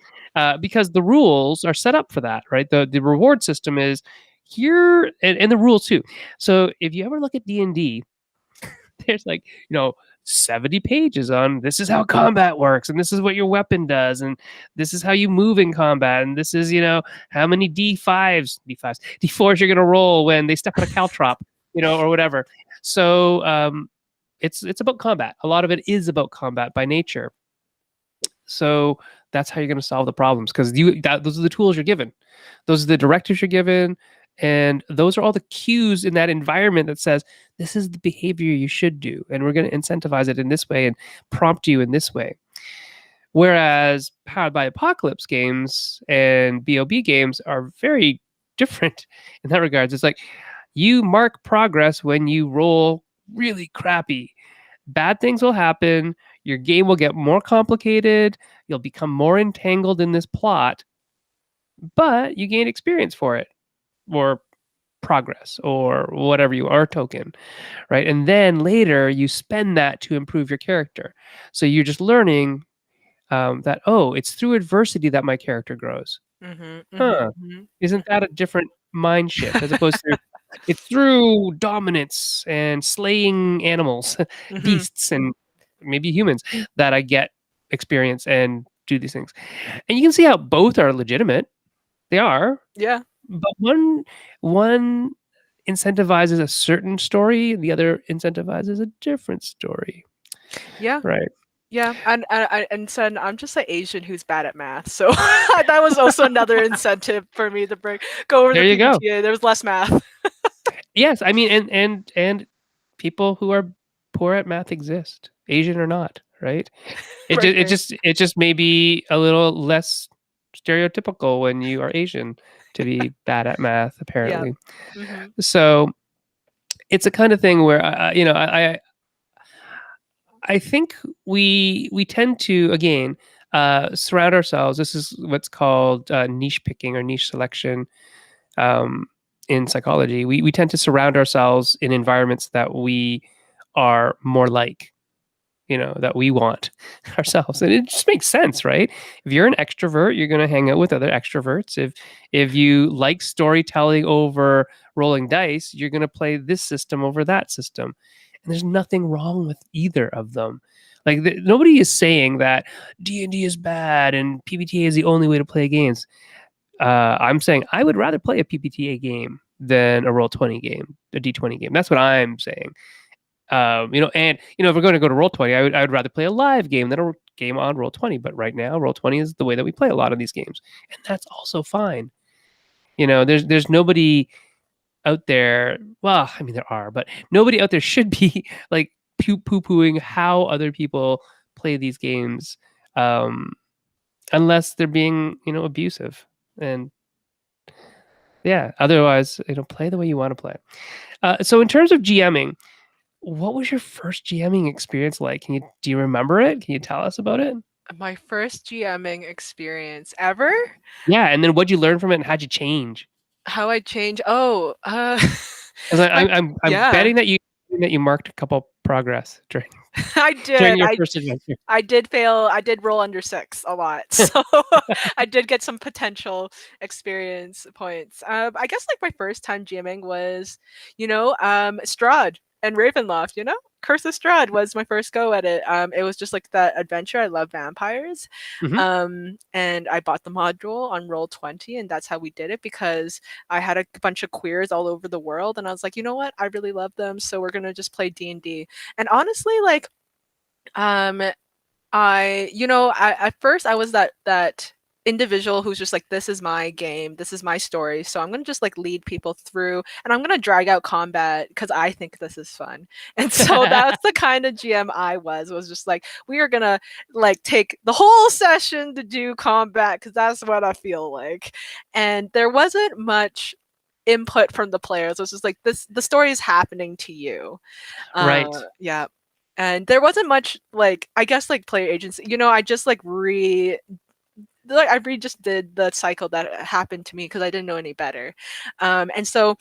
because the rules are set up for that, right? The reward system is here, and the rules too. So if you ever look at D&D, there's 70 pages on this is how combat works, and this is what your weapon does, and this is how you move in combat, and this is how many D4s you're gonna roll when they step on a caltrop, or whatever. So it's about combat. A lot of it is about combat by nature. So that's how you're going to solve the problems, because those are the tools you're given, those are the directives you're given, and those are all the cues in that environment that says this is the behavior you should do, and we're going to incentivize it in this way and prompt you in this way. Whereas Powered by Apocalypse games and BOB games are very different in that regards. It's like you mark progress when you roll really crappy. Bad things will happen. Your game will get more complicated. You'll become more entangled in this plot, but you gain experience for it, or progress, or whatever you are, token, right? And then later you spend that to improve your character. So you're just learning that, oh, it's through adversity that my character grows. Mhm, mhm, Huh? mhm. Isn't that a different mind shift, as opposed to it's through dominance and slaying animals, Mhm. beasts, and maybe humans that I get experience and do these things. And you can see how both are legitimate. They are, Yeah, but one incentivizes a certain story, and the other incentivizes a different story. yeah. Right. Yeah, and so I'm just an Asian who's bad at math, so that was also another incentive for me to go over the There you go. PBTA. There was less math. Yes, I mean, and people who are poor at math exist, Asian or not, right? It Right, just it right. just it just may be a little less stereotypical when you are Asian to be bad at math, Yeah. apparently. Mhm. So it's a kind of thing where I think we tend to, again, surround ourselves. This is what's called niche picking or niche selection, um, in psychology. We tend to surround ourselves in environments that we are more like, that we want ourselves, and it just makes sense, right? If you're an extrovert, you're going to hang out with other extroverts. If you like storytelling over rolling dice, you're going to play this system over that system, and there's nothing wrong with either of them. Like nobody is saying that D&D is bad and PBTA is the only way to play games. I'm saying I would rather play a PBTA game than a Roll20 game, a D20 game. That's what I'm saying. And if we're going to go to Roll20, I would rather play a live game than a game on Roll20. But right now, Roll20 is the way that we play a lot of these games, and that's also fine. There's nobody out there. Well, I mean there are, but nobody out there should be like poo-pooing how other people play these games, um, unless they're being abusive. And yeah, otherwise, play the way you want to play. So in terms of GMing, what was your first GMing experience like? Do you remember it? Can you tell us about it? My first GMing experience ever? Yeah, and then what'd you learn from it, and how'd you change? How I change? Oh, Because my I'm yeah. betting that you marked a couple progress during I during did. your I first adventure. I did fail. I did roll under 6 a lot. So I did get some potential experience points. I guess like my first time GMing was, Strahd and Ravenloft, Curse of Strahd was my first go at it. It was just like that adventure. I love vampires. Hmm. And I bought the module on Roll20, and that's how we did it because I had a bunch of queers all over the world, and I was like, you know what? I really love them, so we're gonna just play D&D. And honestly, like um at first I was that individual who's just like, this is my game, this is my story, so I'm gonna just like lead people through, and I'm gonna drag out combat because I think this is fun. And so that's the kind of GM I was just like, we are gonna like take the whole session to do combat because that's what I feel like. And there wasn't much input from the players. It was just like, the story is happening to you. Right. Yeah. And there wasn't much like, I guess, like player agency. I just like like I just did the cycle that happened to me because I didn't know any better. And so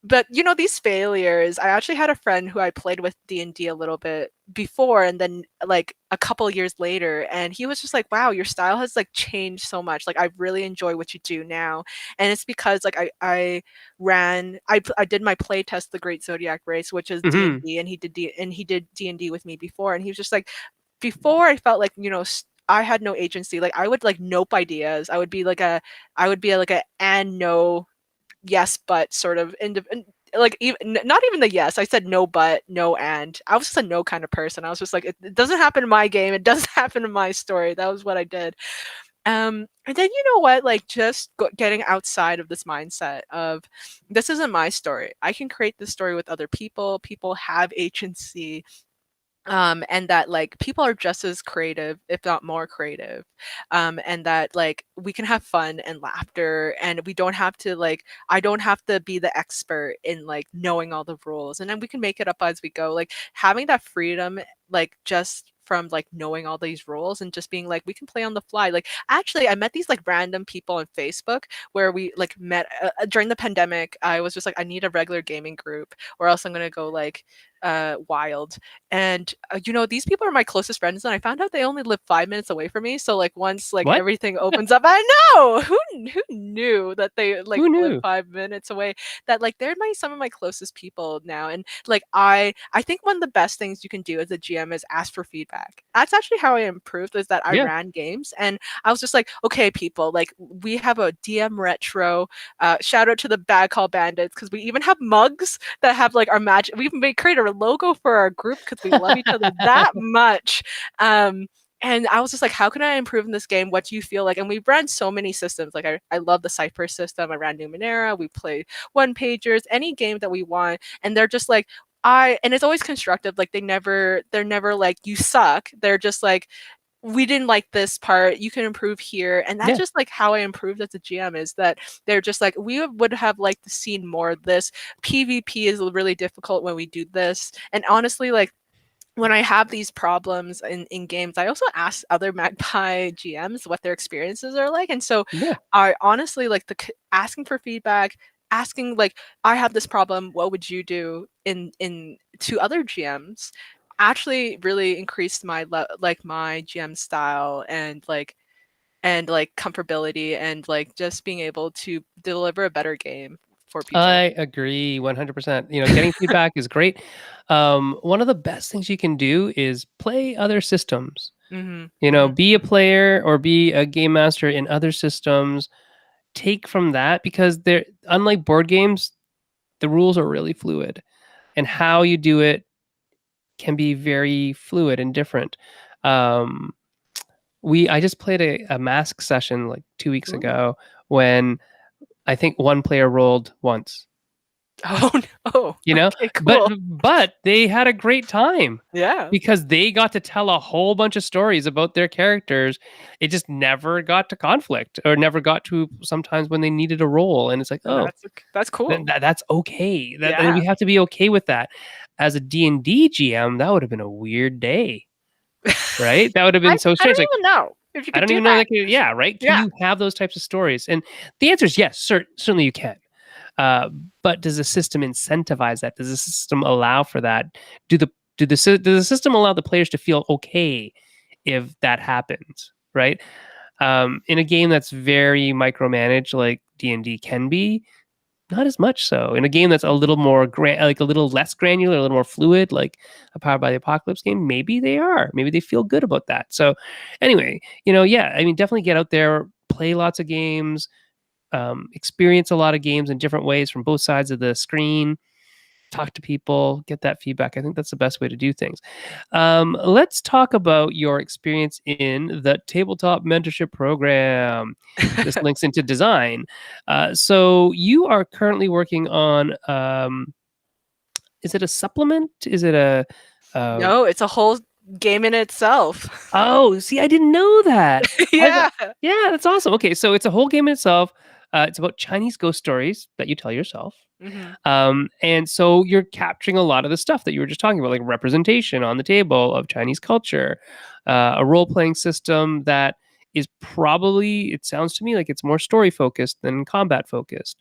but you know, these failures, I actually had a friend who I played with D&D a little bit before, and then like a couple years later, and he was just like, wow, your style has like changed so much, like I really enjoy what you do now. And it's because like I did my play test, the Great Zodiac Race, which is Hmm. D&D, and he did D&D with me before, and he was just like, before I felt like, you know, I had no agency. Like I would like nope ideas. I would be like a and no, yes but sort of like even not even the yes. I said no but, no and. I was just a no kind of person. I was just like, it doesn't happen in my game, it doesn't happen in my story. That was what I did. And then you know what, like just getting outside of this mindset of this isn't my story, I can create this story with other people. People have agency, and that like people are just as creative if not more creative, and that like we can have fun and laughter, and we don't have to like, I don't have to be the expert in like knowing all the rules, and then we can make it up as we go, like having that freedom, like just from like knowing all these rules and just being like we can play on the fly. Like actually I met these like random people on Facebook where we like met during the pandemic. I was just like, I need a regular gaming group or else I'm gonna go like wild. And you know, these people are my closest friends, and I found out they only live 5 minutes away from me. So like once like What? everything opens up, I know who knew that they like Who live knew? 5 minutes away. That like they're my some of my closest people now. And like I think one of the best things you can do as a GM is ask for feedback. That's actually how I improved. Is that I Yeah. ran games and I was just like, okay, people, like we have a DM retro. Shout out to the Bad Call Bandits because we even have mugs that have like our magic. We've made created a logo for our group because we love each other that much. And I was just like, how can I improve in this game? What do you feel like? And we ran so many systems. Like I love the Cypher system. I ran Numenera. We played one pagers, any game that we want. And they're just like, and it's always constructive. Like they're never like, you suck. They're just like, we didn't like this part, you can improve here. And that's Yeah. just like how I improved as a GM, is that they're just like, we would have liked to see more of this. PvP is really difficult when we do this. And honestly, like when I have these problems in games, I also ask other Magpie GMs what their experiences are like. And so Yeah. I honestly like the asking for feedback, asking like, I have this problem, what would you do, in to other GMs, actually really increased my like my GM style and like comfortability and like just being able to deliver a better game for people. I agree 100%. You know, getting feedback is great. One of the best things you can do is play other systems. Hmm. You know, Hmm. be a player or be a game master in other systems. Take from that because they're unlike board games, the rules are really fluid, and how you do it can be very fluid and different. Um, I just played a mask session like 2 weeks Ooh. ago when I think one player rolled once, Oh no. you know, Okay, but cool. but they had a great time Yeah. because they got to tell a whole bunch of stories about their characters. It just never got to conflict or never got to sometimes when they needed a roll, and it's like, oh, That's cool. that's okay. That and Yeah. we have to be okay with that. As a D&D GM, that would have been a weird day, right? That would have been so I don't strange. Like, even know if you I could don't do even know that. that. Yeah, right. Can Yeah. you have those types of stories? And the answer is yes. Certainly you can. Uh, but does the system incentivize that? Does the system allow for that? Do the does the system allow the players to feel okay if that happens? Right. In a game that's very micromanaged, like D&D can be, not as much so. In a game that's a little more like a little less granular, a little more fluid, like a Powered by the Apocalypse game, maybe they are. Maybe they feel good about that. So, anyway, you know, yeah, I mean, definitely get out there, play lots of games, experience a lot of games in different ways from both sides of the screen. Talk to people, get that feedback. I think that's the best way to do things. Let's talk about your experience in the Tabletop Mentorship Program. This links into design. So you are currently working on, is it a supplement? Is it uh, No, it's a whole game in itself. oh, see, I didn't know that. I thought, Yeah. yeah, that's awesome. Okay, so it's a whole game in itself. It's about Chinese ghost stories that you tell yourself. Hmm. And so you're capturing a lot of the stuff that you were just talking about, like representation on the table of Chinese culture, a role playing system that is probably, it sounds to me like it's more story focused than combat focused,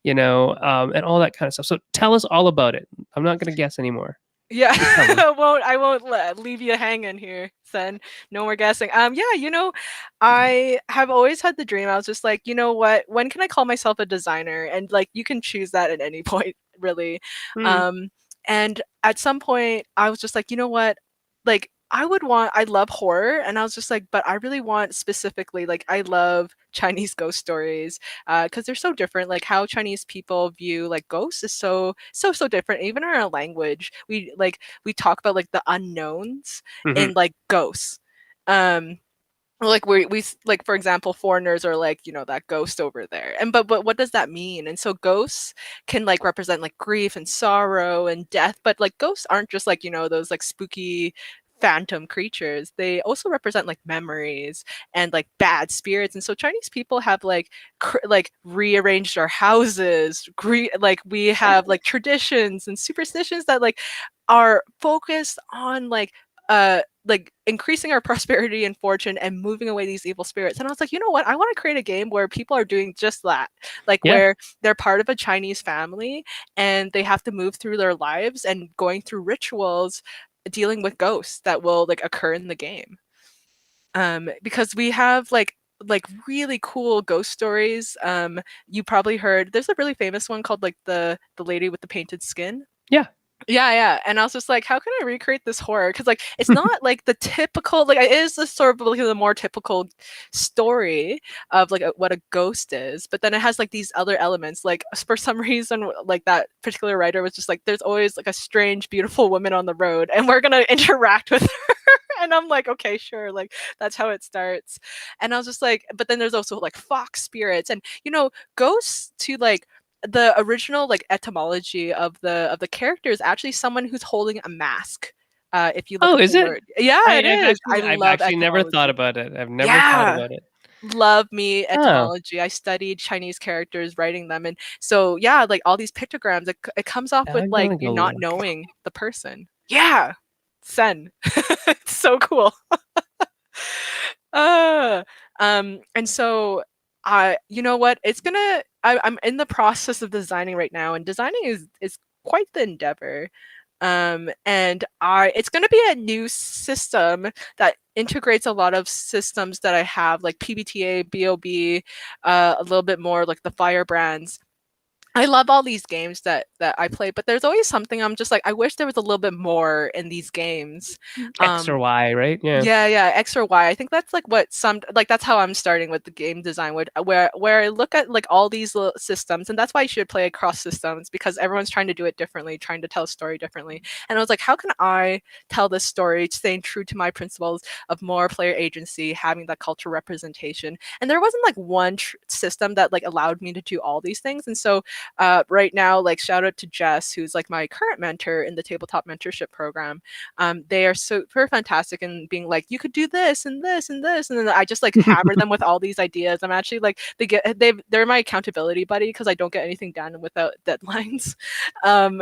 and all that kind of stuff. So tell us all about it. I'm not going to guess anymore. Yeah, Just tell me. I won't leave you hanging here, Sen. No more guessing. Yeah, I have always had the dream. I was just like, you know what? When can I call myself a designer? And like, you can choose that at any point, really. Hmm. Um, and at some point, I was just like, you know what? Like, I love horror, and I was just like, but I really want specifically, like, I love Chinese ghost stories, because they're so different. Like how Chinese people view like ghosts is so different. Even in our language, we talk about like the unknowns Hmm. in like ghosts. Um, like like for example, foreigners are like, that ghost over there, and but what does that mean? And so ghosts can like represent like grief and sorrow and death, but like ghosts aren't just like, those like spooky phantom creatures. They also represent like memories and like bad spirits. And so Chinese people have like like rearranged our houses, like we have like traditions and superstitions that like are focused on like increasing our prosperity and fortune and moving away these evil spirits. And I was like, you know what? I want to create a game where people are doing just that. Like Yeah. where they're part of a Chinese family and they have to move through their lives and going through rituals dealing with ghosts that will like occur in the game. Because we have like really cool ghost stories. You probably heard there's a really famous one called like the lady with the painted skin. Yeah. Yeah, and I was just like, how can I recreate this horror? Because like it's not like the typical, like it is the sort of like the more typical story of like what a ghost is, but then it has like these other elements. Like for some reason, like that particular writer was just like, there's always like a strange, beautiful woman on the road, and we're gonna interact with her. And I'm like, okay, sure, like that's how it starts. And I was just like, but then there's also like fox spirits, and ghosts to like the original like etymology of the character is actually someone who's holding a mask. If you look Oh, up is the it? word, yeah, it is. I I've love actually never thought etymology. about it. I've never thought Yeah, about it. love me Oh, etymology. I studied Chinese characters, writing them, and so yeah, like all these pictograms, it comes off with I'm like gonna you go not look. knowing the person. Yeah, Sen, it's so cool. Uh, and so you know what? I'm in the process of designing right now, and designing is quite the endeavor. And it's gonna be a new system that integrates a lot of systems that I have, like PBTA, BOB, a little bit more like the Firebrands. I love all these games that I play, but there's always something I'm just like, I wish there was a little bit more in these games. X or Um, Y, right? Yeah. yeah, X or Y. I think that's like what some like that's how I'm starting with the game design would where I look at like all these little systems, and that's why you should play across systems because everyone's trying to do it differently, trying to tell a story differently. And I was like, how can I tell this story staying true to my principles of more player agency, having that cultural representation? And there wasn't like one system that like allowed me to do all these things. And so right now, like shout out to Jess, who's like my current mentor in the Tabletop Mentorship Program. They are super fantastic in being like, you could do this and this and this, and then I just like hammer them with all these ideas. I'm actually like they're my accountability buddy because I don't get anything done without deadlines. Um,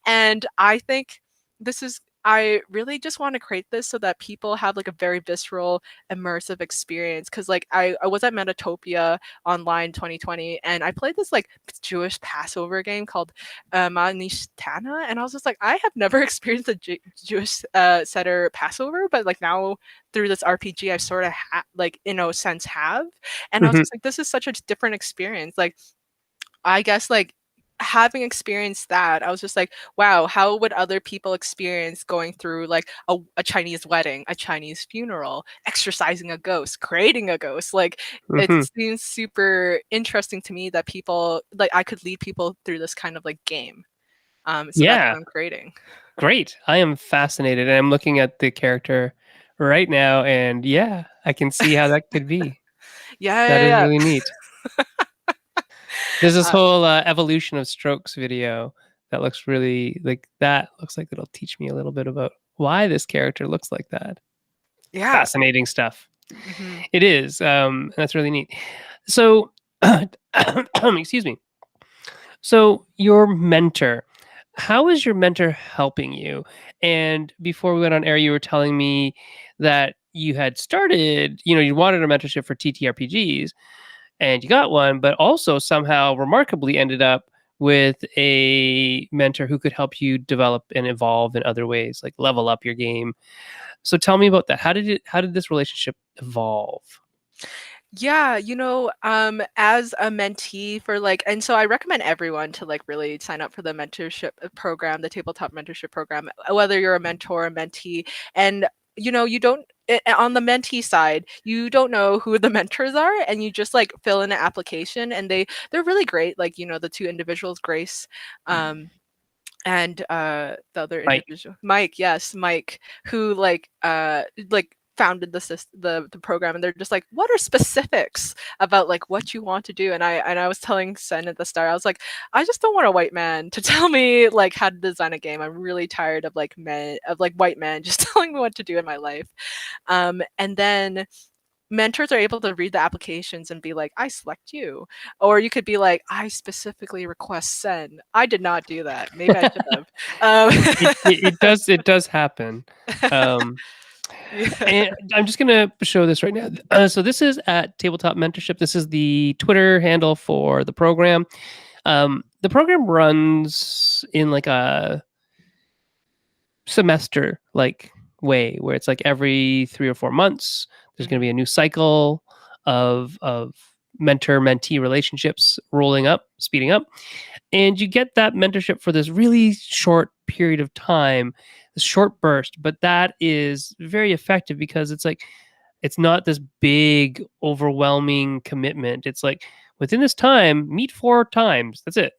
and I think this is I really just want to create this so that people have like a very visceral, immersive experience. Because like I was at Metatopia online 2020, and I played this like Jewish Passover game called Manishtana, and I was just like, I have never experienced a Jewish setter Passover, but like now through this RPG, I sort of like in a sense have, and I was Mhm. just like, this is such a different experience. Like I guess like having experienced that, I was just like, wow, how would other people experience going through like a Chinese wedding, a Chinese funeral, exercising a ghost, creating a ghost? Like it Mhm. seems super interesting to me that people like I could lead people through this kind of like game. So that's Yeah. what I'm creating. Great. I am fascinated, and I'm looking at the character right now, and yeah, I can see how that could be. Yeah, That yeah, is yeah. really neat. There's this Uh, whole evolution of strokes video that looks really like that. Looks like it'll teach me a little bit about why this character looks like that. yeah. Fascinating stuff. Hmm. It is. That's really neat. So, excuse me. So, your mentor, how is your mentor helping you? And before we went on air, you were telling me that you had started, you wanted a mentorship for TTRPGs and you got one, but also somehow remarkably ended up with a mentor who could help you develop and evolve in other ways, like level up your game. So tell me about that. How did this relationship evolve? Yeah, as a mentee for and so I recommend everyone to really sign up for the mentorship program, the tabletop mentorship program, whether you're a mentor or mentee. And you don't on the mentee side, you don't know who the mentors are, and you just fill in an application, and they're really great. The two individuals, Grace, and the other Mike. individual, Mike, yes, Mike, who founded the program, and they're just like, what are specifics about what you want to do? And I was telling Sen at the start, I was like, I just don't want a white man to tell me how to design a game. I'm really tired of white men just telling me what to do in my life. And then mentors are able to read the applications and be like, I select you. Or you could be like, I specifically request Sen. I did not do that. Maybe I should have. It does happen. Um, Yeah. and I'm just gonna show this right now. So this is at Tabletop Mentorship. This is the Twitter handle for the program. The program runs in like a semester way where it's like every 3 or 4 months there's going to be a new cycle of mentor mentee relationships rolling up, speeding up, and you get that mentorship for this really short period of time, this short burst, but that is very effective because it's not this big overwhelming commitment. It's like within this time meet 4 times, that's it.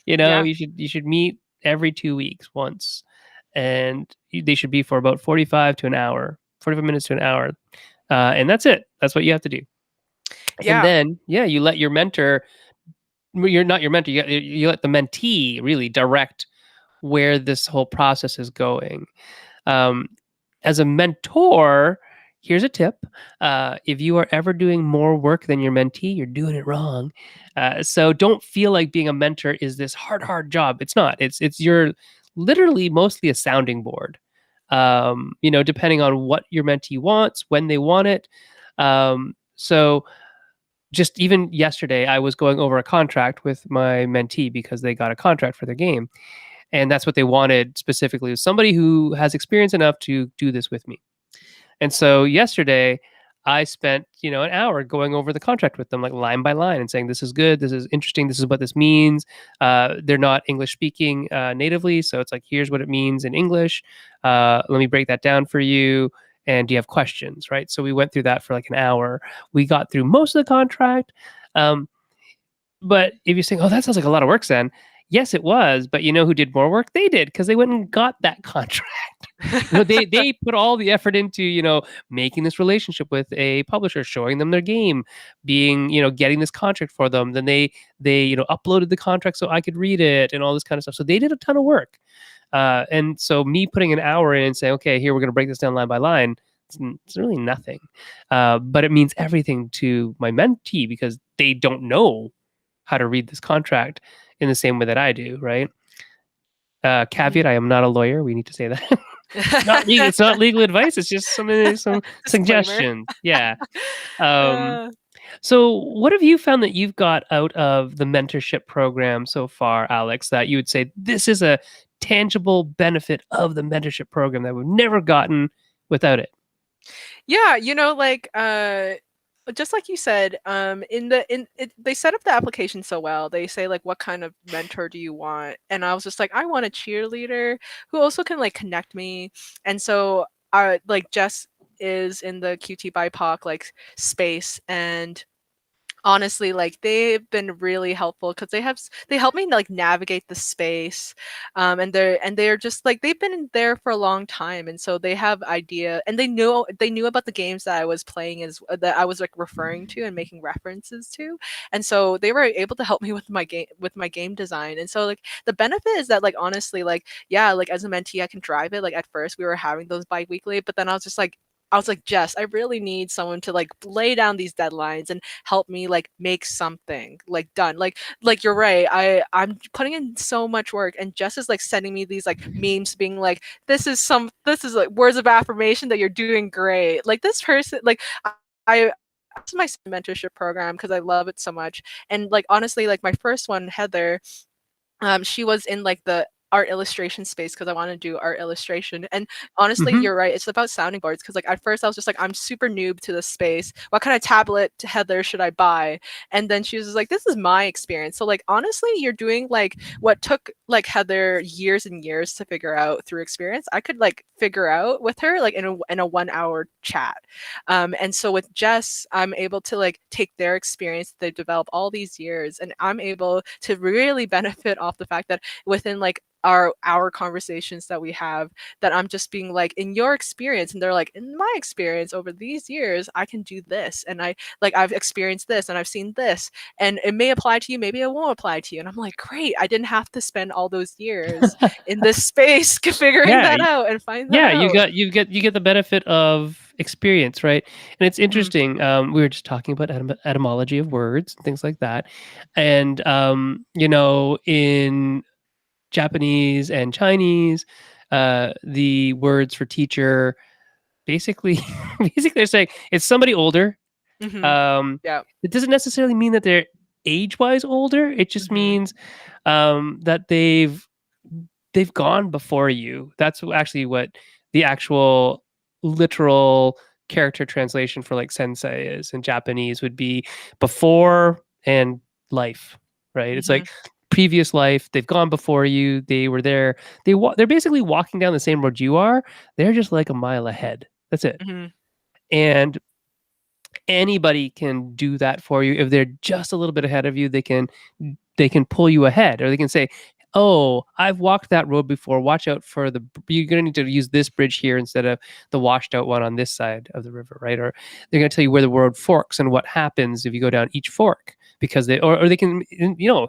Yeah. You should meet every 2 weeks once, and they should be for about 45 to an hour, 45 minutes to an hour, and that's it. That's what you have to do. And Yeah. then you let your mentor, you're not your mentor, you let the mentee really direct where this whole process is going. um, as a mentor, here's a tip. If you are ever doing more work than your mentee, you're doing it wrong. So don't feel like being a mentor is this hard job. It's not. It's you're literally mostly a sounding board. Depending on what your mentee wants, when they want it. So just even yesterday, I was going over a contract with my mentee because they got a contract for their game, and that's what they wanted specifically, was somebody who has experience enough to do this with me. And so yesterday I spent, an hour going over the contract with them, like line by line, and saying, this is good, this is interesting, this is what this means. They're not English speaking natively. So it's like, here's what it means in English. Let me break that down for you. And do you have questions? Right. So we went through that for like an hour. We got through most of the contract. Um, but if you're saying, oh, that sounds like a lot of work, Then yes, it was. But you know who did more work? They did, because they went and got that contract. They put all the effort into making this relationship with a publisher, showing them their game, being getting this contract for them. Then they uploaded the contract so I could read it and all this kind of stuff. So they did a ton of work. And so me putting an hour in and saying, okay, here we're going to break this down line by line, it's really nothing. But it means everything to my mentee because they don't know how to read this contract in the same way that I do, right? Caveat: I am not a lawyer. We need to say that. It's not legal advice. It's just some Disclaimer. suggestions. Yeah. Um, Uh, so, what have you found that you've got out of the mentorship program so far, Alex, that you would say this is a tangible benefit of the mentorship program that we've never gotten without it? yeah, just like you said, they set up the application so well. They say what kind of mentor do you want, and I was just like, I want a cheerleader who also can connect me. And so Jess is in the QT BIPOC space, and honestly they've been really helpful because they help me navigate the space. And they're just they've been there for a long time, and so they have idea, and they knew about the games that I was playing, that I was referring to and making references to. And so they were able to help me with my game design. And so the benefit is that honestly yeah, as a mentee I can drive it. At first we were having those bi-weekly, but then I was just I was like, Jess, I really need someone to like lay down these deadlines and help me like make something like done. Like you're right. I'm putting in so much work, and Jess is like sending me these like memes being like, this is like words of affirmation that you're doing great. Like this person, like I this is my mentorship program because I love it so much. And like honestly, like my first one, Heather, she was in like the art illustration space because I want to do art illustration. And honestly, Hmm. you're right. It's about sounding boards because like at first I was just like, I'm super noob to this space. What kind of tablet, Heather, should I buy? And then she was just like, this is my experience. So like honestly, you're doing like what took like Heather years and years to figure out through experience. I could like figure out with her like in a 1 hour chat. And so with Jess, I'm able to like take their experience they've developed all these years, and I'm able to really benefit off the fact that within like our conversations that we have, that I'm just being like, in your experience, and they're like, in my experience over these years I can do this, and I've experienced this and I've seen this, and it may apply to you, maybe it won't apply to you. And I'm like, great, I didn't have to spend all those years in this space figuring Yeah, that out and find that yeah, out. you get the benefit of experience, right? And it's Mhm, interesting. We were just talking about etymology of words and things like that, and in Japanese and Chinese, the words for teacher basically basically they're saying it's somebody older. mhm, Um, yeah, it doesn't necessarily mean that they're age-wise older. It just mhm, means that they've gone before you. That's actually what the actual literal character translation for like sensei is in Japanese would be before and life, right? It's mhm, like previous life. They've gone before you. They were there. They're basically walking down the same road you are. They're just like a mile ahead. That's it. mhm, And anybody can do that for you. If they're just a little bit ahead of you, they can pull you ahead, or they can say, oh, I've walked that road before, watch out for you're going to need to use this bridge here instead of the washed out one on this side of the river, right? Or they're going to tell you where the road forks and what happens if you go down each fork, because or they can,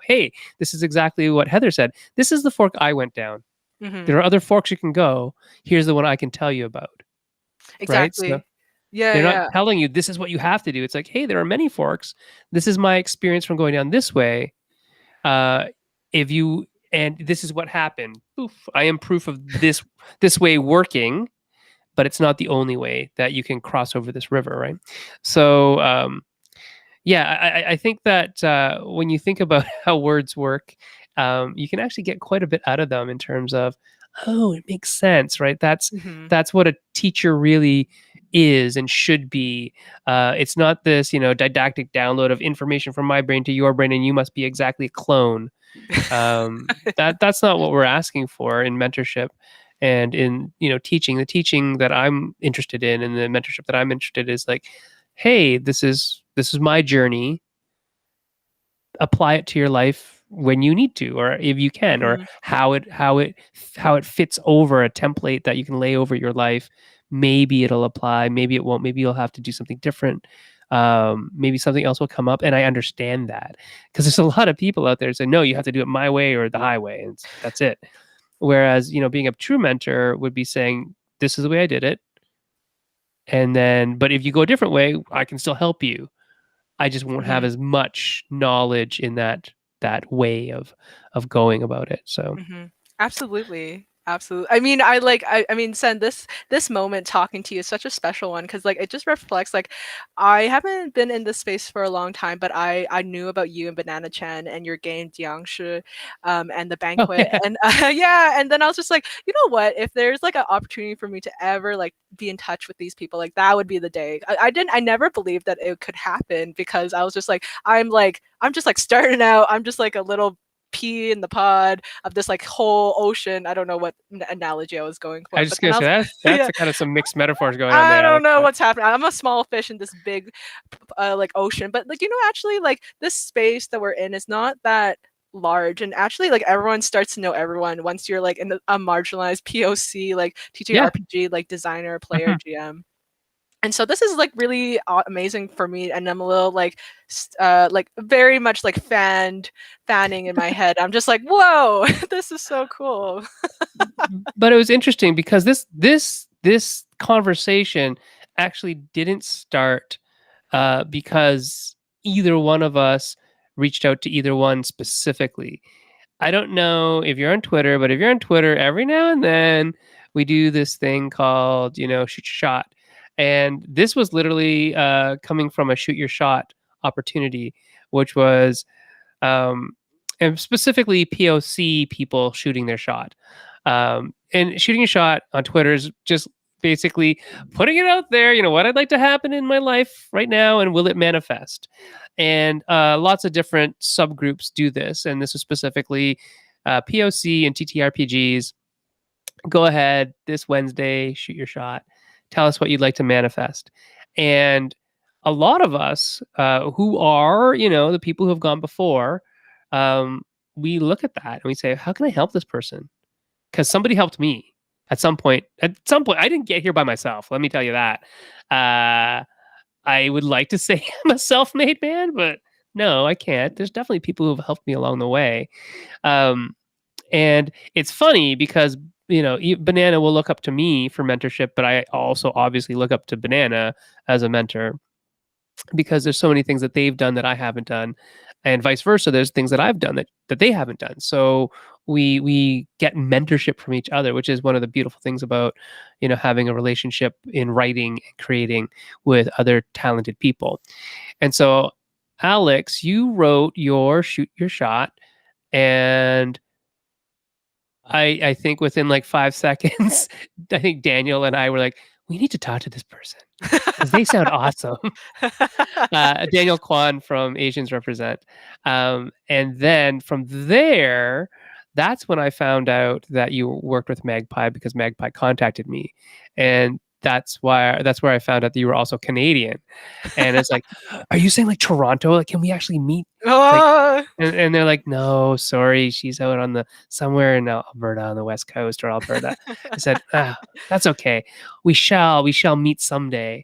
hey, this is exactly what Heather said, this is the fork I went down, mhm. there are other forks you can go, here's the one I can tell you about, right? So Exactly. Yeah, they're not yeah. telling you this is what you have to do. It's like, hey, there are many forks. This is my experience from going down this way. Uh, if you and this is what happened. Poof, I am proof of this way working, but it's not the only way that you can cross over this river, right? So yeah, I think that when you think about how words work, you can actually get quite a bit out of them in terms of, oh, it makes sense, right? Mhm. That's what a teacher really is and should be. It's not this, didactic download of information from my brain to your brain, and you must be exactly a clone. That's not what we're asking for in mentorship and in teaching. The teaching that I'm interested in and the mentorship that I'm interested in is like, hey, this is my journey, apply it to your life when you need to, or if you can, or Mhm, how it fits over a template that you can lay over your life. Maybe it'll apply, maybe it won't, maybe you'll have to do something different, maybe something else will come up. And I understand that, because there's a lot of people out there saying, no, you have to do it my way or the highway, and that's it. Whereas being a true mentor would be saying, this is the way I did it, and then but if you go a different way, I can still help you. I just won't have mhm. as much knowledge in that way of going about it. So Mhm. Absolutely. Absolutely. I mean, I mean, Sen, this moment talking to you is such a special one because like it just reflects like I haven't been in this space for a long time, but I knew about you and Banana Chan and your game Jiangshi, and the oh banquet, yeah, and yeah, and then I was just like, you know what? If there's like an opportunity for me to ever like be in touch with these people, like that would be the day. I never believed that it could happen because I was just like I'm just like starting out. I'm just like a little pea in the pod of this like whole ocean. I don't know what analogy I was going I for, was but just then gonna I say was that's yeah, a kind of some mixed metaphors going on I there, don't Alex. know But what's happening. I'm a small fish in this big like ocean, but like actually like this space that we're in is not that large, and actually like everyone starts to know everyone once you're like in a marginalized POC like yeah, TTRPG like designer player mhm. GM. And so this is like really amazing for me, and I'm a little like very much like fanning in my head. I'm just like, whoa, this is so cool. But it was interesting because this conversation actually didn't start because either one of us reached out to either one specifically. I don't know if you're on Twitter, but if you're on Twitter, every now and then we do this thing called, shoot your shot. And this was literally coming from a shoot your shot opportunity, which was, um, and specifically POC people shooting their shot. And shooting a shot on Twitter is just basically putting it out there, what I'd like to happen in my life right now, and will it manifest? And lots of different subgroups do this. And this is specifically POC and TTRPGs. Go ahead this Wednesday, shoot your shot. Tell us what you'd like to manifest. And a lot of us who are, the people who have gone before, we look at that and we say, how can I help this person? Because somebody helped me at some point. At some point, I didn't get here by myself. Let me tell you that. I would like to say I'm a self-made man, but no, I can't. There's definitely people who have helped me along the way. And it's funny because, Banana will look up to me for mentorship, but I also obviously look up to Banana as a mentor because there's so many things that they've done that I haven't done, and vice versa. There's things that I've done that they haven't done. So we get mentorship from each other, which is one of the beautiful things about, having a relationship in writing and creating with other talented people. And so, Alyx, you wrote your shoot your shot, and I think within like 5 seconds, I think Daniel and I were like, we need to talk to this person because they sound awesome. Daniel Kwan from Asians Represent. And then from there, that's when I found out that you worked with Magpie because Magpie contacted me. And that's where I found out that you were also Canadian. And it's like, are you saying like Toronto? Like, can we actually meet? Like, and they're like, no, sorry, she's out on somewhere in Alberta on the west coast or Alberta. I said, that's okay. We shall meet someday.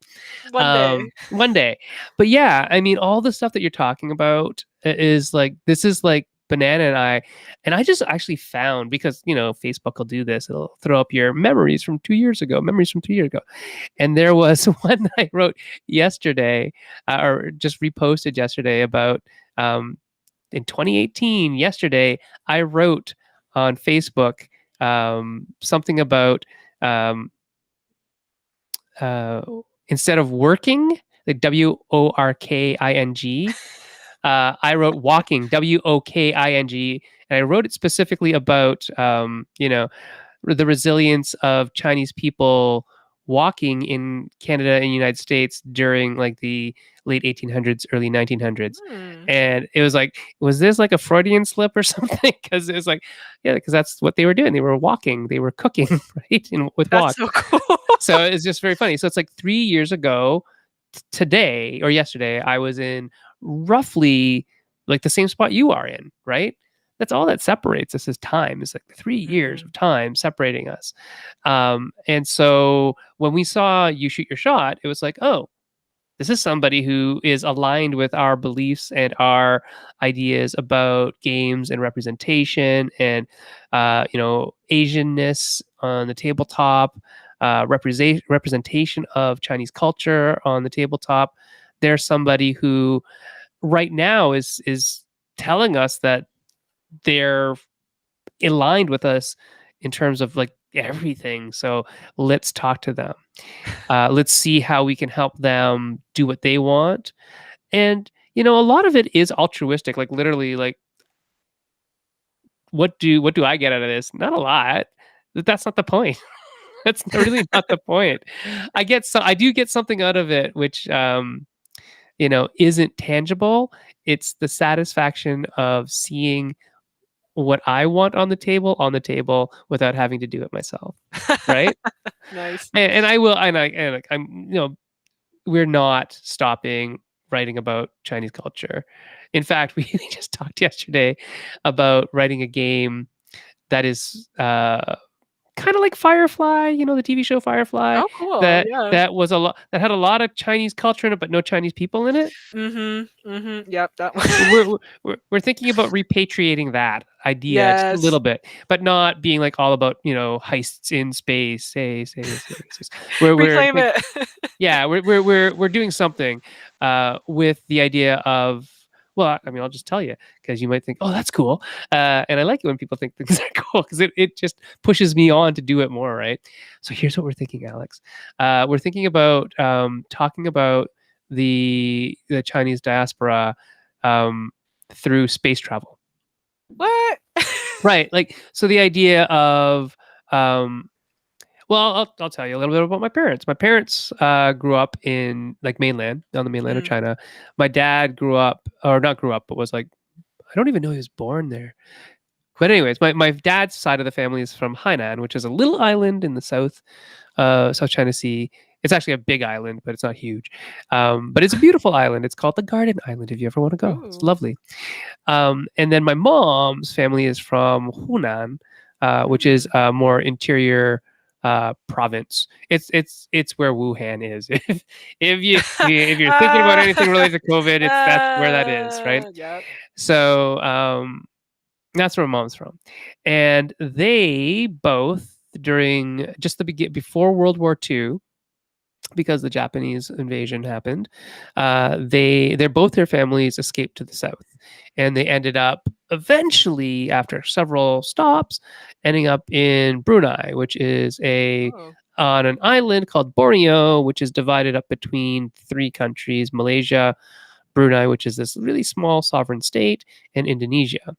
One day. One day. But yeah, I mean, all the stuff that you're talking about is like, this is like Banana and I just actually found, because, Facebook will do this. It'll throw up your memories from 2 years ago, memories from 3 years ago. And there was one that I wrote yesterday or just reposted yesterday about, in 2018, yesterday, I wrote on Facebook something about instead of working, like WORKING, I wrote walking, WOKING, and I wrote it specifically about, the resilience of Chinese people walking in Canada and United States during like the late 1800s, early 1900s. And it was like, was this like a Freudian slip or something? Because it was like, yeah, because that's what they were doing. They were walking, they were cooking, right? With That's so cool. So it's just very funny. So it's like 3 years ago today or yesterday, I was in roughly like the same spot you are in, right? That's all that separates us is time. It's like 3 years of time separating us. And so when we saw you shoot your shot, it was like, oh, this is somebody who is aligned with our beliefs and our ideas about games and representation and, Asianness on the tabletop, representation of Chinese culture on the tabletop. There's somebody who right now is telling us that they're aligned with us in terms of like everything. So let's talk to them. Let's see how we can help them do what they want. And, a lot of it is altruistic, like literally like, what do I get out of this? Not a lot. That's not the point. That's really not the point. I do get something out of it, which, isn't tangible. It's the satisfaction of seeing what I want on the table without having to do it myself. Right. Nice. And I will, and I'm, we're not stopping writing about Chinese culture. In fact, we just talked yesterday about writing a game that is kind of like Firefly, the TV show Firefly, Oh, cool. that Yeah. that was a lot that had a lot of Chinese culture in it, but no Chinese people in it. Yep, that one. We're thinking about repatriating that idea just a Yes. little bit, but not being like all about heists in space. Say. We're Reclaim like, it. yeah, we're doing something with the idea of. Well, I mean, I'll just tell you because you might think, "Oh, that's cool," and I like it when people think things are cool because it just pushes me on to do it more, right? So here's what we're thinking, Alex. We're thinking about talking about the Chinese diaspora um, through space travel. What? Right. Like, so the idea of, um, well, I'll tell you a little bit about my parents. My parents grew up in like mainland, on the mainland of Mm. China. My dad grew up, or not grew up, but was like, I don't even know he was born there. But anyways, my dad's side of the family is from Hainan, which is a little island in the South China Sea. It's actually a big island, but it's not huge. But it's a beautiful island. It's called the Garden Island. If you ever want to go, it's Ooh. lovely. And then my mom's family is from Hunan, which is Mm. a more interior province. It's where Wuhan is. If you're thinking about anything related to COVID, that's where that is, right? Yep. So that's where my mom's from, and they both during just before World War II, because the Japanese invasion happened, their families escaped to the south, and they ended up eventually, after several stops, ending up in Brunei, which is a Oh. on an island called Borneo, which is divided up between three countries: Malaysia, Brunei, which is this really small sovereign state, and Indonesia.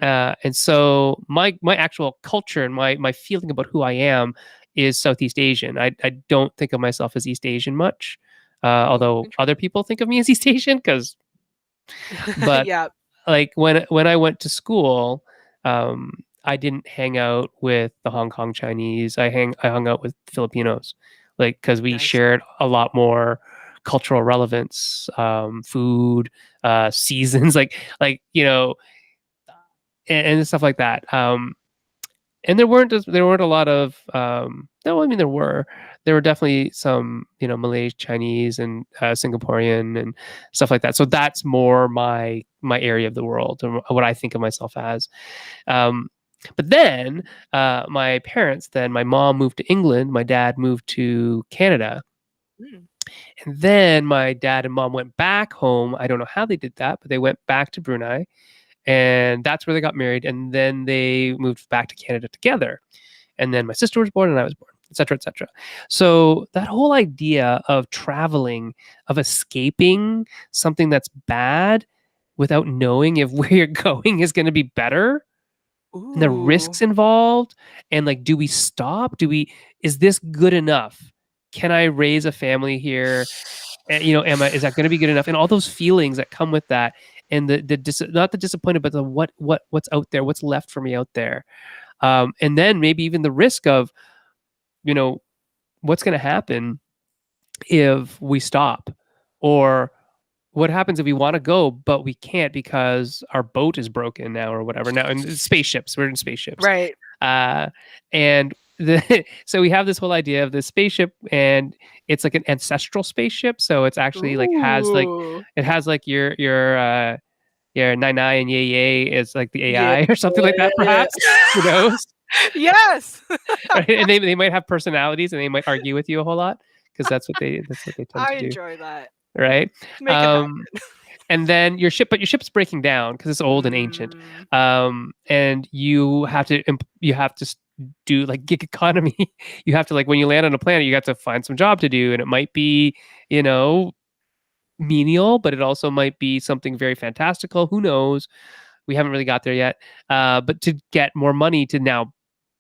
Mm. And so my actual culture and my feeling about who I am is Southeast Asian. I don't think of myself as East Asian much, Oh, although other interesting. people think of me as East Asian. But Yeah. like when I went to school, I didn't hang out with the Hong Kong Chinese. I hung out with Filipinos, like because we Nice. shared a lot more cultural relevance, food, seasons, like and stuff like that. And there weren't a lot of no, I mean there were definitely some Malay Chinese and Singaporean and stuff like that. So that's more my area of the world and what I think of myself as. Um, but then my mom moved to England, my dad moved to Canada, Mm. and then my dad and mom went back home. I don't know how they did that, but they went back to Brunei, and that's where they got married, and then they moved back to Canada together, and then my sister was born and I was born, etc., etc. So that whole idea of traveling, of escaping something that's bad without knowing if where you're going is going to be better, and the Ooh. risks involved, and like, do we stop, is this good enough, can I raise a family here, is that going to be good enough, and all those feelings that come with that, and not the disappointed, but the what's out there, what's left for me out there, and then maybe even the risk of you know what's going to happen if we stop, or what happens if we want to go but we can't because our boat is broken now or whatever. Now in spaceships, we're in spaceships, Right. uh, and so we have this whole idea of this spaceship, and it's like an ancestral spaceship, so it's actually like Ooh. it has like your Nai Nai and Yay Yay is like the Yeah. AI or something like that, perhaps. Who knows? Yes. Right? And they might have personalities, and they might argue with you a whole lot because that's what they tend I to do, enjoy that. right? Make it happen. Um, and then but your ship's breaking down because it's old and ancient, Mm. and you have to do like gig economy. You have to, like, when you land on a planet, you have to find some job to do, and it might be you know menial, but it also might be something very fantastical. Who knows? We haven't really got there yet. But to get more money to now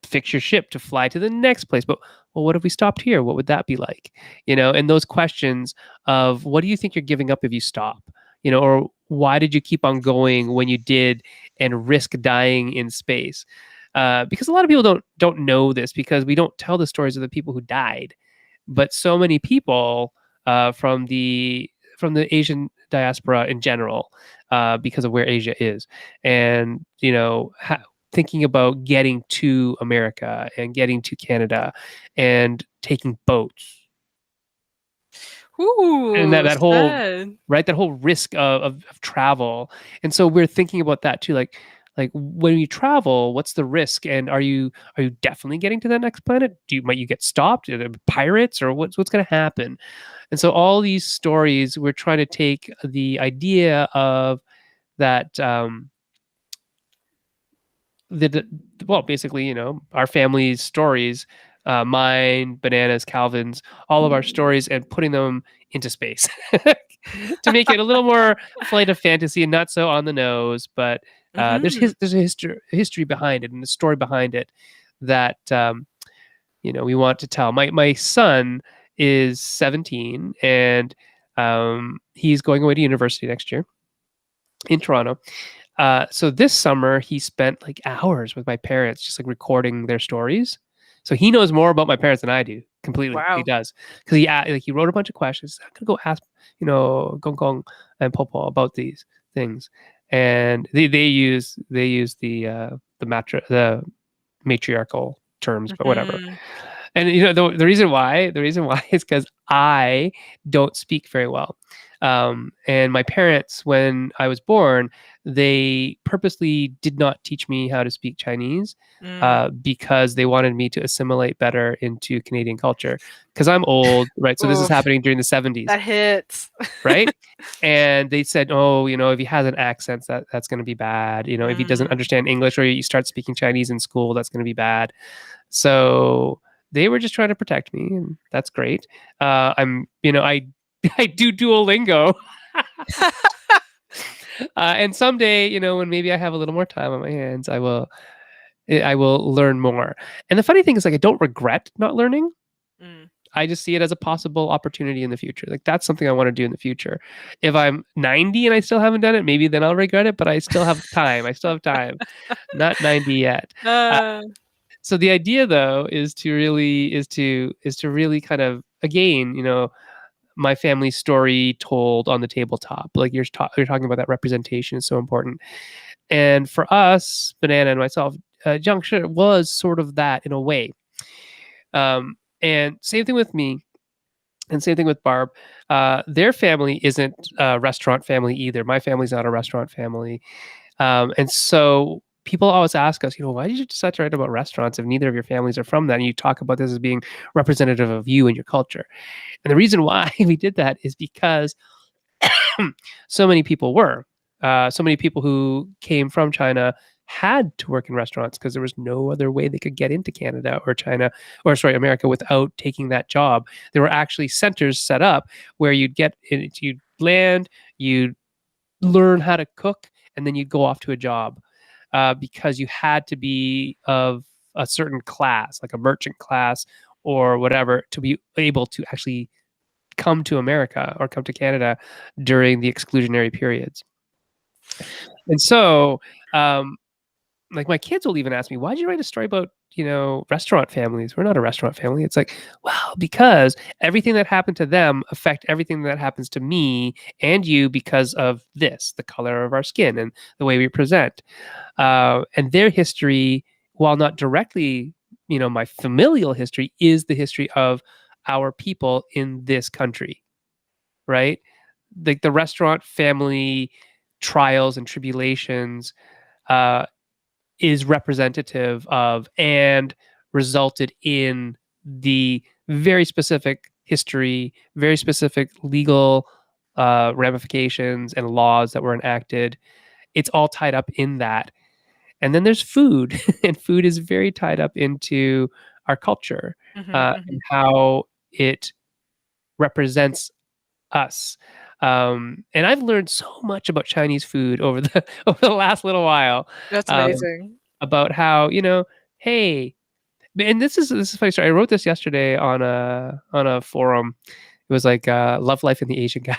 fix your ship to fly to the next place. But well, what if we stopped here? What would that be like? And those questions of what do you think you're giving up if you stop? Or why did you keep on going when you did and risk dying in space? Because a lot of people don't know this because we don't tell the stories of the people who died. But so many people from the Asian diaspora in general, because of where Asia is, and thinking about getting to America and getting to Canada and taking boats and Ooh, that whole sad. right, that whole risk of travel. And so we're thinking about that too, like when you travel, what's the risk, and are you definitely getting to that next planet? Might you get stopped? Are there pirates, or what's going to happen? And so all these stories, we're trying to take the idea of that the well, basically, our family's stories, mine, Bananas, Calvin's, all of our stories, and putting them into space to make it a little more flight of fantasy and not so on the nose. But Mhm. there's a history behind it and a story behind it that we want to tell. My son is 17, and he's going away to university next year in Toronto. So this summer he spent like hours with my parents, just like recording their stories. So he knows more about my parents than I do. Completely, he Wow. does, because he wrote a bunch of questions. I'm gonna go ask Gong Gong and Popo about these things, and they use the matriarchal terms, but whatever. Mhm. And the reason why is because I don't speak very well. And my parents, when I was born, they purposely did not teach me how to speak Chinese, Mm. because they wanted me to assimilate better into Canadian culture. Because I'm old, right? So this is Oof, happening during the 70s, that hits. right? And they said, oh, if he has an accent, that's going to be bad. If he doesn't Mm. understand English, or you start speaking Chinese in school, that's going to be bad. So they were just trying to protect me, and that's great. I I do Duolingo, and someday, when maybe I have a little more time on my hands, I will learn more. And the funny thing is, like, I don't regret not learning. Mm. I just see it as a possible opportunity in the future. Like, that's something I want to do in the future. If I'm 90 and I still haven't done it, maybe then I'll regret it. But I still have time. I still have time. Not 90 yet. Uh, Uh, so the idea, though, is to really kind of, again, my family's story told on the tabletop. Like, you're talking about, that representation is so important. And for us, Banana and myself, Jiangshi was sort of that in a way. And same thing with me, and same thing with Barb. Their family isn't a restaurant family either. My family's not a restaurant family. And so people always ask us, why did you decide to write about restaurants if neither of your families are from that? And you talk about this as being representative of you and your culture. And the reason why we did that is because so many people were. So many people who came from China had to work in restaurants because there was no other way they could get into Canada or China, or sorry, America, without taking that job. There were actually centers set up where you'd land, you'd learn how to cook, and then you'd go off to a job, because you had to be of a certain class, like a merchant class or whatever, to be able to actually come to America or come to Canada during the exclusionary periods. And so, like, my kids will even ask me, "Why'd you write a story about, restaurant families? We're not a restaurant family." It's like, well, because everything that happened to them affect everything that happens to me and you because of this, the color of our skin and the way we present. And their history, while not directly, my familial history, is the history of our people in this country, right? Like, the restaurant family trials and tribulations, uh, is representative of and resulted in the very specific history, very specific legal ramifications and laws that were enacted. It's all tied up in that. And then there's food, and food is very tied up into our culture, mhm, and mhm. how it represents us. And I've learned so much about Chinese food over the over the last little while, That's um, amazing. about how, hey, and this is funny story. I wrote this yesterday on a forum. It was like, love life in the Asian guy.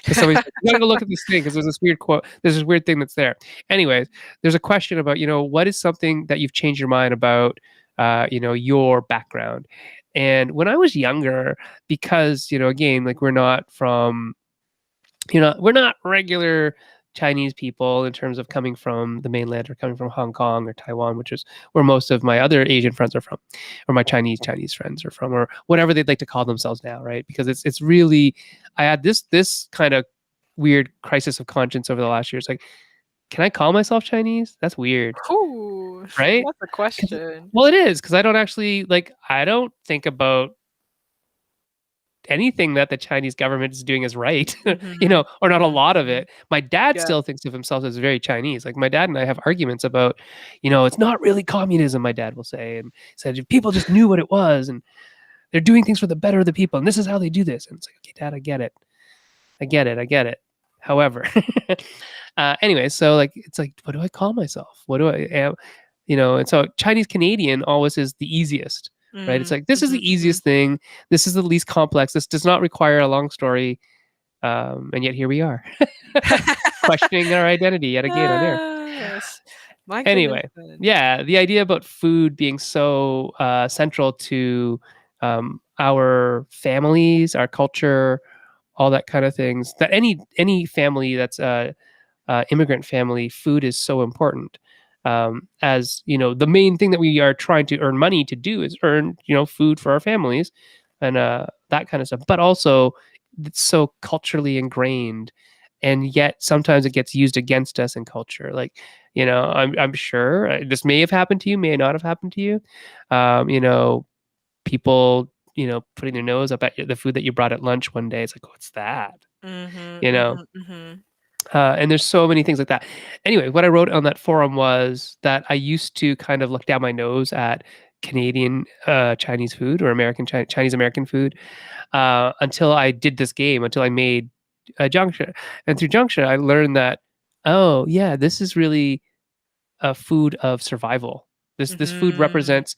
Because somebody's like, you gotta go look at this thing because there's this weird quote. There's this weird thing that's there. Anyways, there's a question about, what is something that you've changed your mind about, your background. And when I was younger, because, again, like, we're not regular Chinese people in terms of coming from the mainland or coming from Hong Kong or Taiwan, which is where most of my other Asian friends are from, or my Chinese friends are from, or whatever they'd like to call themselves now, right? Because it's really, I had this kind of weird crisis of conscience over the last year. It's like, can I call myself Chinese? That's weird, Ooh, right? that's a question. Well, it is, because I don't actually like. I don't think about anything that the Chinese government is doing is right, Mhm, or not a mhm, lot of mhm. it. My dad Yeah. still thinks of himself as very Chinese. Like my dad and I have arguments about, it's not really communism, my dad will say. And said if people just knew what it was and they're doing things for the better of the people. And this is how they do this. And it's like, okay, dad, I get it. I get it. I get it. However, anyway, so like, it's like, what do I call myself? What do I am? And so Chinese Canadian always is the easiest, right? It's Mm, like, this is mhm, the mhm. easiest thing. This is the least complex. This does not require a long story. And yet here we are, questioning our identity yet again on air. Yes. My goodness Anyway, then. yeah, the idea about food being so central to our families, our culture, all that kind of things. That any family that's immigrant family, food is so important. As the main thing that we are trying to earn money to do is earn food for our families, and that kind of stuff. But also, it's so culturally ingrained, and yet sometimes it gets used against us in culture. Like, I'm sure this may have happened to you, may not have happened to you. People putting their nose up at the food that you brought at lunch one day. It's like, what's that? Mhm, You know, mhm, mhm. and there's so many things like that. Anyway, what I wrote on that forum was that I used to kind of look down my nose at Canadian Chinese food or Chinese American food until I did this game, until I made Junction. And through Junction, I learned that, oh, yeah, this is really a food of survival. This food Mhm. represents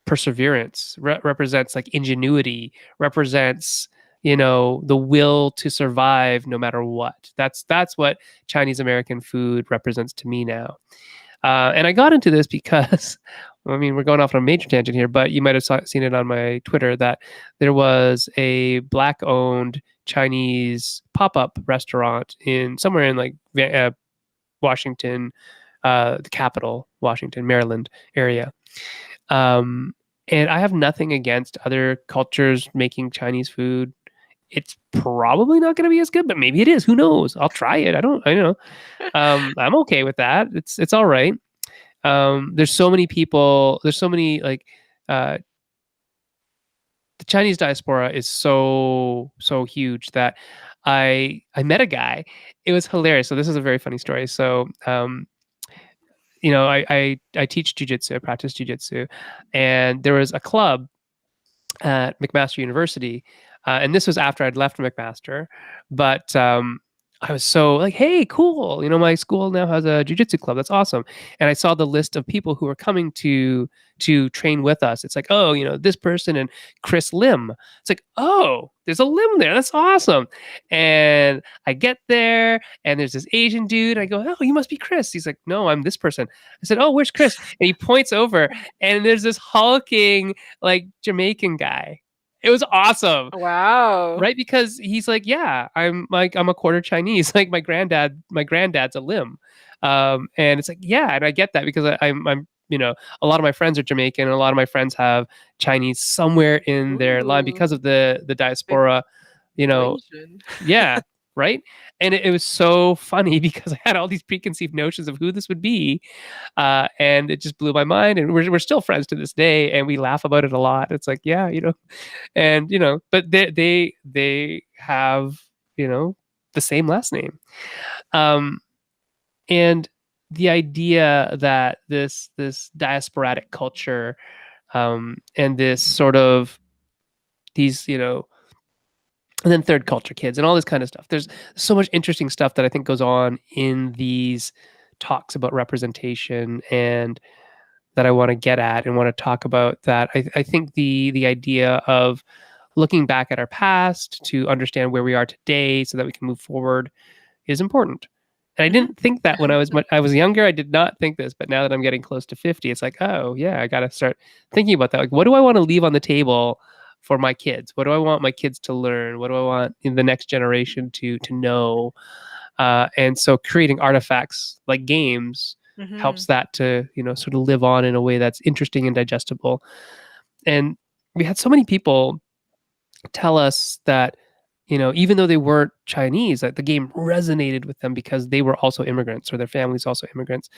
perseverance, represents like ingenuity, represents the will to survive no matter what. That's what Chinese American food represents to me now. And I got into this because I mean, we're going off on a major tangent here, but you might have seen it on my Twitter that there was a black owned Chinese pop-up restaurant in somewhere in like Washington, the capital, Washington, Maryland area. Um, and I have nothing against other cultures making Chinese food. It's probably not going to be as good, but maybe it is. Who knows? I'll try it. I know. I'm okay with that. It's all right. There's so many people. There's so many like uh, the Chinese diaspora is so huge that I met a guy. It was hilarious. So this is a very funny story. So I teach jujitsu. I practice jujitsu, and there was a club at McMaster University, and this was after I'd left McMaster, but I was so like, hey, cool! My school now has a jujitsu club. That's awesome. And I saw the list of people who were coming to train with us. It's like, oh, this person and Chris Lim. It's like, oh, there's a Lim there. That's awesome. And I get there, and there's this Asian dude. I go, oh, you must be Chris. He's like, no, I'm this person. I said, oh, where's Chris? And he points over, and there's this hulking like Jamaican guy. It was awesome, Wow. right? Because he's like, yeah, I'm a quarter Chinese. Like my granddad's a Lim, and it's like, yeah, and I get that because I'm a lot of my friends are Jamaican, and a lot of my friends have Chinese somewhere in their line Ooh, because of the big diaspora. You know, Blasian. yeah, right. And it was so funny because I had all these preconceived notions of who this would be, and it just blew my mind. And we're still friends to this day, and we laugh about it a lot. It's like, yeah, and but they have the same last name, um, and the idea that this diasporatic culture, and this sort of these and then third culture kids and all this kind of stuff. There's so much interesting stuff that I think goes on in these talks about representation and that I want to get at and want to talk about that. I think the idea of looking back at our past to understand where we are today so that we can move forward is important. And I Mhm. didn't think that when I was younger. I did not think this, but now that I'm getting close to 50, it's like, oh yeah, I got to start thinking about that. Like, what do I want to leave on the table for my kids? What do I want my kids to learn? What do I want in the next generation to know? And so creating artifacts like games Hmm. helps that to sort of live on in a way that's interesting and digestible. And we had so many people tell us that even though they weren't Chinese, that the game resonated with them because they were also immigrants or their families also immigrants.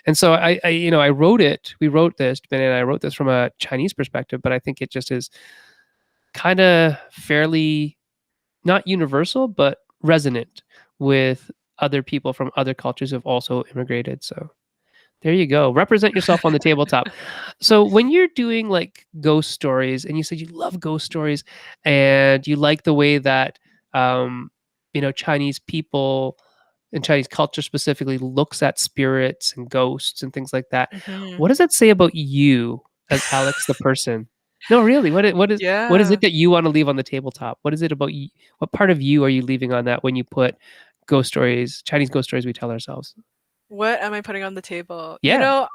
And so I wrote it. We wrote this, Ben and I wrote this from a Chinese perspective, but I think it just is kind of fairly not universal, but resonant with other people from other cultures who've also immigrated. So there you go. Represent yourself on the tabletop. So when you're doing like ghost stories, and you said you love ghost stories, and you like the way that um, Chinese people and Chinese culture specifically looks at spirits and ghosts and things like that. Hmm. What does that say about you as Alyx the person? No, really. What is Yeah. it that you want to leave on the tabletop? What is it about you? What part of you are you leaving on that when you put ghost stories, Chinese ghost stories we tell ourselves? What am I putting on the table? Yeah.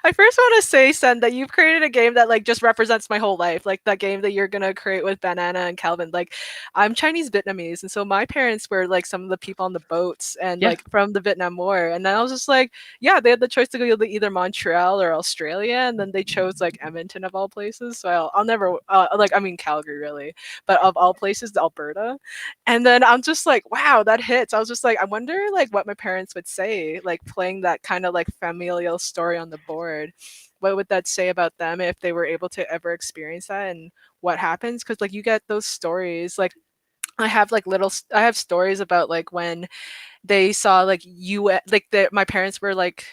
I first want to say, Sen, that you've created a game that like just represents my whole life. Like that game that you're gonna create with Banana and Calvin. Like, I'm Chinese Vietnamese, and so my parents were like some of the people on the boats and Yeah. like from the Vietnam War. And then I was just like, yeah, they had the choice to go to either Montreal or Australia, and then they chose like Edmonton of all places. So I'll never like I mean Calgary really, but of all places, Alberta. And then I'm just like, wow, that hits. I was just like, I wonder like what my parents would say, like playing that kind of like familial story on the board. What would that say about them if they were able to ever experience that and what happens? Because like you get those stories, like I have stories about like when they saw like you like my parents were like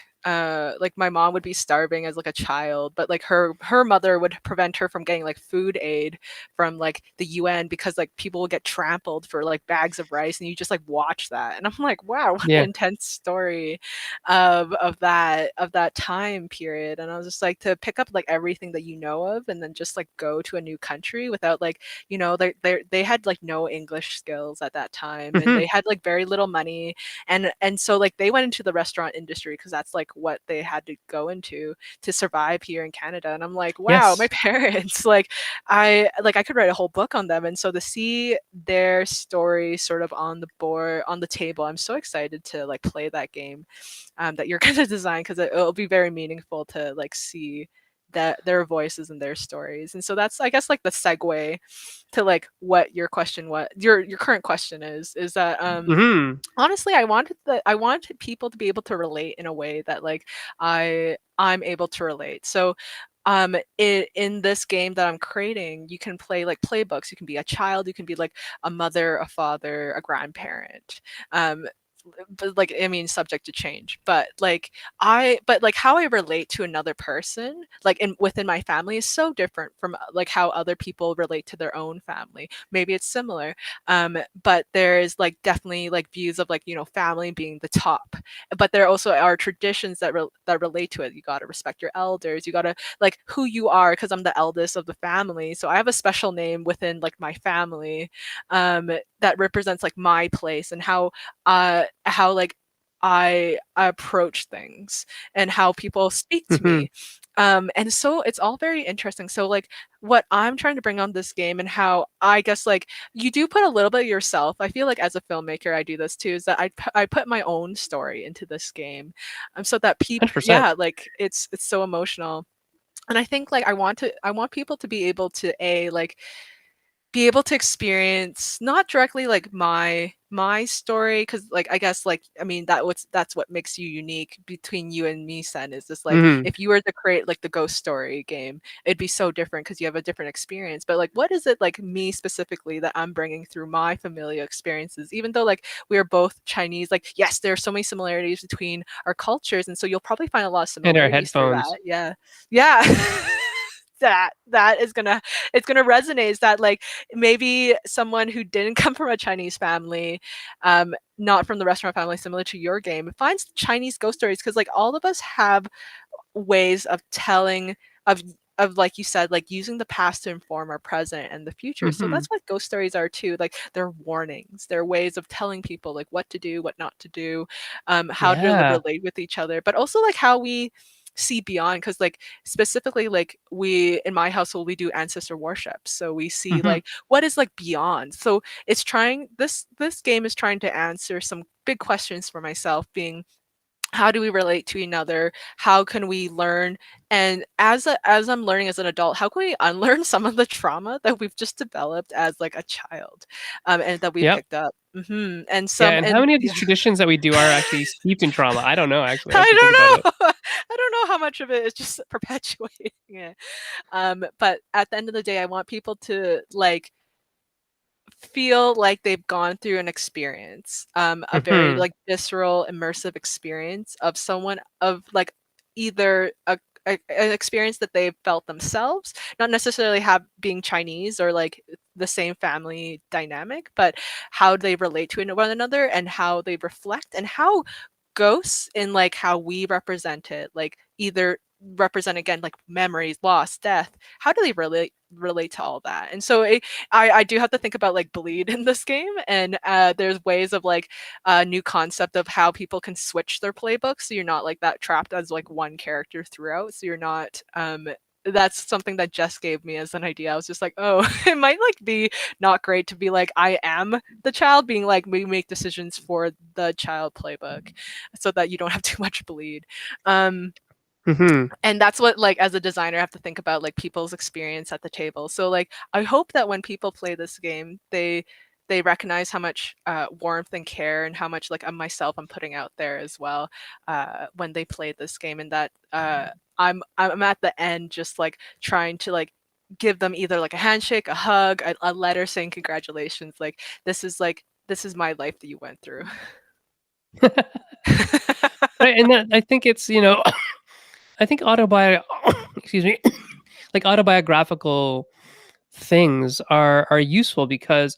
my mom would be starving as like a child, but like her mother would prevent her from getting like food aid from like the UN because like people would get trampled for like bags of rice, and you just like watch that and I'm like, wow, what an Yeah. intense story of that time period. And I was just like, to pick up like everything that you know of and then just like go to a new country without like, they had like no English skills at that time, and they Hmm. had like very little money. And so like they went into the restaurant industry because that's like what they had to go into to survive here in Canada. And I'm like, wow, my Yes. parents I could write a whole book on them. And so to see their story sort of on the board, on the table, I'm so excited to like play that game that you're going to design, because it'll be very meaningful to like see that their voices and their stories. And so that's, I guess, like the segue to like what your question, what your current question is that Hmm. honestly, I wanted people to be able to relate in a way that like I'm able to relate. So in this game that I'm creating, you can play like playbooks. You can be a child, you can be like a mother, a father, a grandparent. Um but like, I mean, subject to change, but like but like how I relate to another person like in within my family is so different from like how other people relate to their own family. Maybe it's similar, but there's like definitely like views of like, family being the top, but there also are traditions that relate to it. You got to respect your elders, you got to like who you are, because I'm the eldest of the family, so I have a special name within like my family, that represents like my place and how like I approach things and how people speak to Hmm. me. And so it's all very interesting. So like what I'm trying to bring on this game, and how I guess like you do put a little bit of yourself. I feel like as a filmmaker, I do this too. Is that I put my own story into this game, so that people, 100%. yeah, like it's so emotional. And I think like I want people to be able to like be able to experience not directly like my story, because like I guess like I mean that's what makes you unique between you and me, Sen, is this like Hmm. if you were to create like the ghost story game, it'd be so different because you have a different experience. But like what is it like me specifically that I'm bringing through my familial experiences, even though like we are both Chinese, like yes, there are so many similarities between our cultures, and so you'll probably find a lot of And our similarities through headphones. that. Yeah. Yeah. That is gonna, it's gonna resonate, is that like maybe someone who didn't come from a Chinese family, not from the restaurant family, similar to your game, finds Chinese ghost stories, because like all of us have ways of telling of like you said, like using the past to inform our present and the future. So Hmm. that's what ghost stories are too. Like they're warnings, they're ways of telling people like what to do, what not to do, how to Yeah. relate with each other, but also like how we see beyond, because like specifically like we in my household we do ancestor worship, so we see Hmm. like what is like beyond. So it's trying this game is trying to answer some big questions for myself, being how do we relate to another, how can we learn, and as I'm learning as an adult, how can we unlearn some of the trauma that we've just developed as like a child, and that we Yep. picked up. And Yeah. some And how and many of yeah. these traditions that we do are actually steeped in trauma? I don't know, actually. I should think about I it. don't know. I don't know how much of it is just perpetuating it. But at the end of the day, I want people to like feel like they've gone through an experience, a very Hmm. like visceral, immersive experience of someone of like either an experience that they've felt themselves, not necessarily have being Chinese or like the same family dynamic, but how they relate to one another and how they reflect and how ghosts in like how we represent it, like either represent again like memories, loss, death. How do they relate to all that? And so I do have to think about like bleed in this game, and there's ways of like a new concept of how people can switch their playbook, so you're not like that trapped as like one character throughout. So you're not that's something that Jess gave me as an idea. I was just like, oh, it might like be not great to be like I am the child, being like we make decisions for the child playbook so that you don't have too much bleed. Um, Hmm. and that's what like as a designer I have to think about, like people's experience at the table. So like I hope that when people play this game, they recognize how much warmth and care and how much like of myself I'm putting out there as well when they play this game, and that I'm at the end just like trying to like give them either like a handshake, a hug, a letter saying congratulations, like this is my life that you went through. Right. And that, I think it's, I think excuse me, like autobiographical things are useful because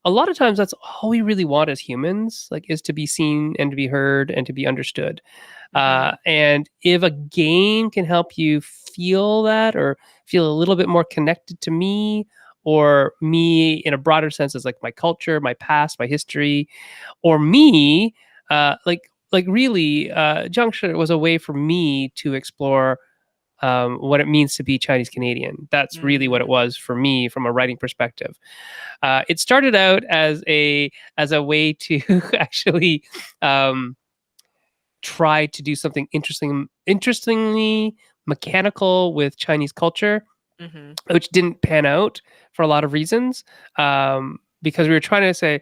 a lot of times that's all we really want as humans, like, is to be seen and to be heard and to be understood. Hmm. And if a game can help you feel that or feel a little bit more connected to me or me in a broader sense as like my culture, my past, my history, or me, like really, Juncture was a way for me to explore what it means to be Chinese Canadian. That's really what it Mm, was for me from a writing perspective. It started out as a way to actually um, try to do something interestingly mechanical with Chinese culture, mhm, which didn't pan out for a lot of reasons. Because we were trying to say,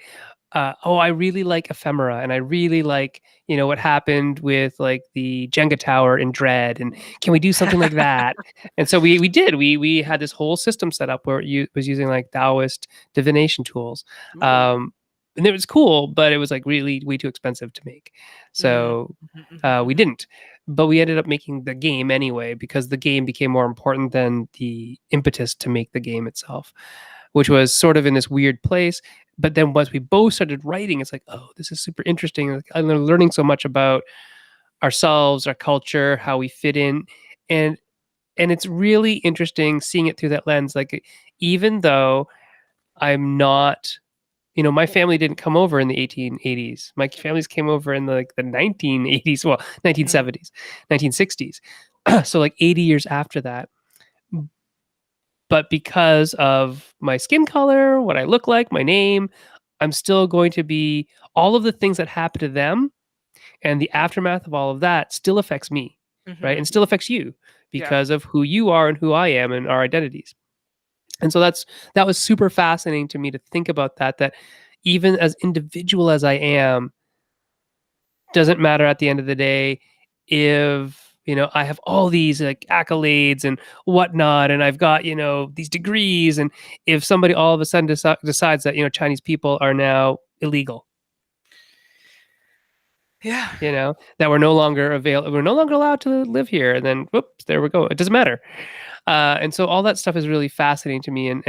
oh, I really like ephemera, and I really like, what happened with like the Jenga tower in Dread, and can we do something like that? And so we did. We had this whole system set up where it was using like Taoist divination tools, ooh, um, and it was cool, but it was like really way too expensive to make. mm, So mhm, mhm, we mhm, didn't. But we ended up making the game anyway because the game became more important than the impetus to make the game itself, which was sort of in this weird place. But then once we both started writing, it's like, oh, this is super interesting. Like, I'm learning so much about ourselves, our culture, how we fit in, and it's really interesting seeing it through that lens. Like, even though I'm not, my family didn't come over in the 1880s. My families came over in the 1980s, well, mhm, 1970s, 1960s. So like 80 years after that. But because of my skin color, what I look like, my name, I'm still going to be all of the things that happen to them and the aftermath of all of that still affects me, right? And mhm, still affects you yeah, because of who you are and who I am and our identities. And so that was super fascinating to me to think about that even as individual as I am, doesn't matter at the end of the day if I have all these like accolades and whatnot, and I've got these degrees, and if somebody all of a sudden decides that Chinese people are now illegal, yeah, that we're no longer allowed to live here, and then whoops, there we go. It doesn't matter. And so all that stuff is really fascinating to me, and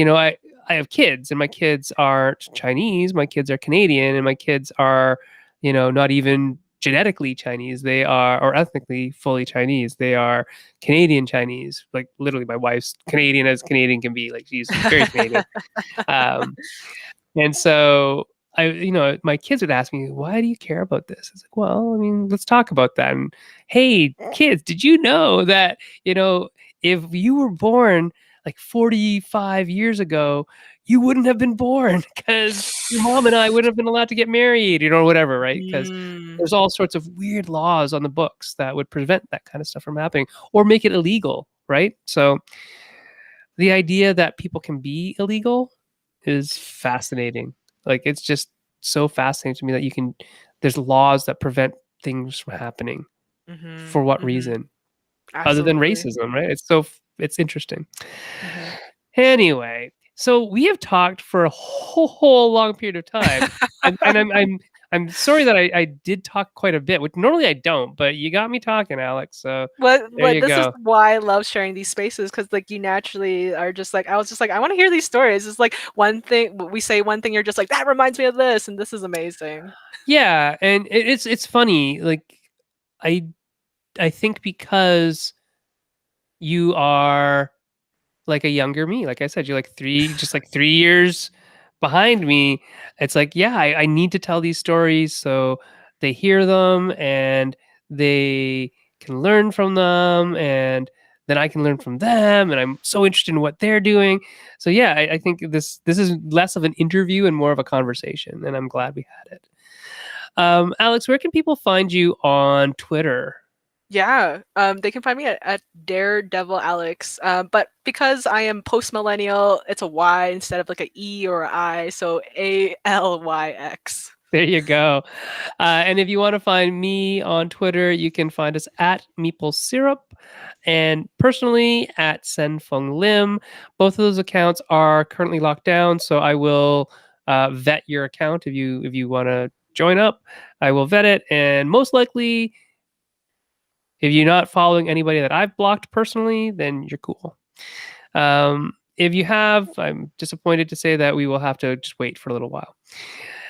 I have kids, and my kids aren't Chinese. My kids are Canadian, and my kids are, not even genetically Chinese. They are, or ethnically fully Chinese. They are Canadian Chinese. Like literally, my wife's Canadian as Canadian can be. Like she's very Canadian. Um, and so my kids would ask me, why do you care about this? It's like, well, I mean, let's talk about that. And hey, kids, did you know that, if you were born like 45 years ago, you wouldn't have been born because your mom and I wouldn't have been allowed to get married, or whatever, right? Because Mm, there's all sorts of weird laws on the books that would prevent that kind of stuff from happening or make it illegal, right? So the idea that people can be illegal is fascinating. Like it's just so fascinating to me that there's laws that prevent things from happening. mhm, For what mhm. reason? Other than Absolutely. racism, right? It's interesting. Mhm. Anyway, so we have talked for a whole long period of time, and I'm sorry that I did talk quite a bit, which normally I don't, but you got me talking, Alex. So there What you this is go. why I love sharing these spaces, because like you naturally are just like I was just like I want to hear these stories. It's like one thing we say one thing, you're just like that reminds me of this, and this is amazing. Yeah, and it's funny. Like I I think because you are like a younger me. Like I said, you're like just like 3 years behind me. It's like, yeah, I need to tell these stories so they hear them and they can learn from them, and then I can learn from them. And I'm so interested in what they're doing. So yeah, I think this is less of an interview and more of a conversation, and I'm glad we had it. Alex, where can people find you on Twitter? Yeah, they can find me at Daredevil Alex. But because I am post millennial, it's a Y instead of like a E or a I, so Alyx. There you go. And if you want to find me on Twitter, you can find us at Meeple Syrup and personally at Senfeng Lim. Both of those accounts are currently locked down, so I will vet your account if you want to join up. I will vet it, and most likely, if you're not following anybody that I've blocked personally, then you're cool. If you have, I'm disappointed to say that we will have to just wait for a little while.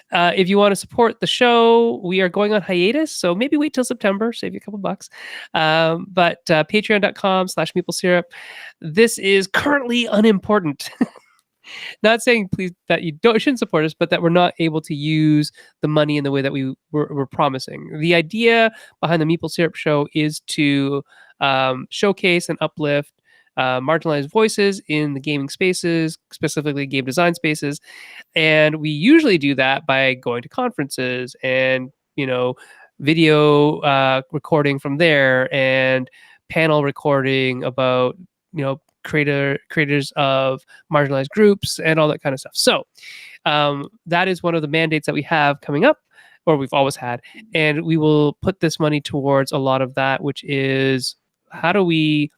If you want to support the show, we are going on hiatus, so maybe wait till September, save you a couple bucks. But patreon.com/maple syrup. This is currently unimportant. Not saying please that you shouldn't support us, but that we're not able to use the money in the way that we were promising. The idea behind the Meeple Syrup Show is to showcase and uplift marginalized voices in the gaming spaces, specifically game design spaces, and we usually do that by going to conferences and video recording from there and panel recording about creators of marginalized groups and all that kind of stuff. So that is one of the mandates that we have coming up, or we've always had, and we will put this money towards a lot of that, which is how do we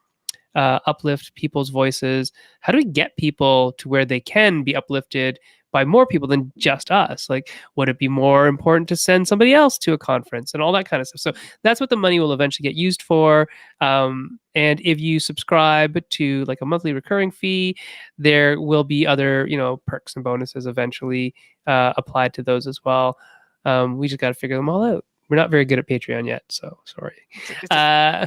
uplift people's voices? How do we get people to where they can be uplifted by more people than just us? Like, would it be more important to send somebody else to a conference and all that kind of stuff? So that's what the money will eventually get used for. And if you subscribe to like a monthly recurring fee, there will be other, perks and bonuses eventually applied to those as well. We just got to figure them all out. We're not very good at Patreon yet, so sorry. It's Uh,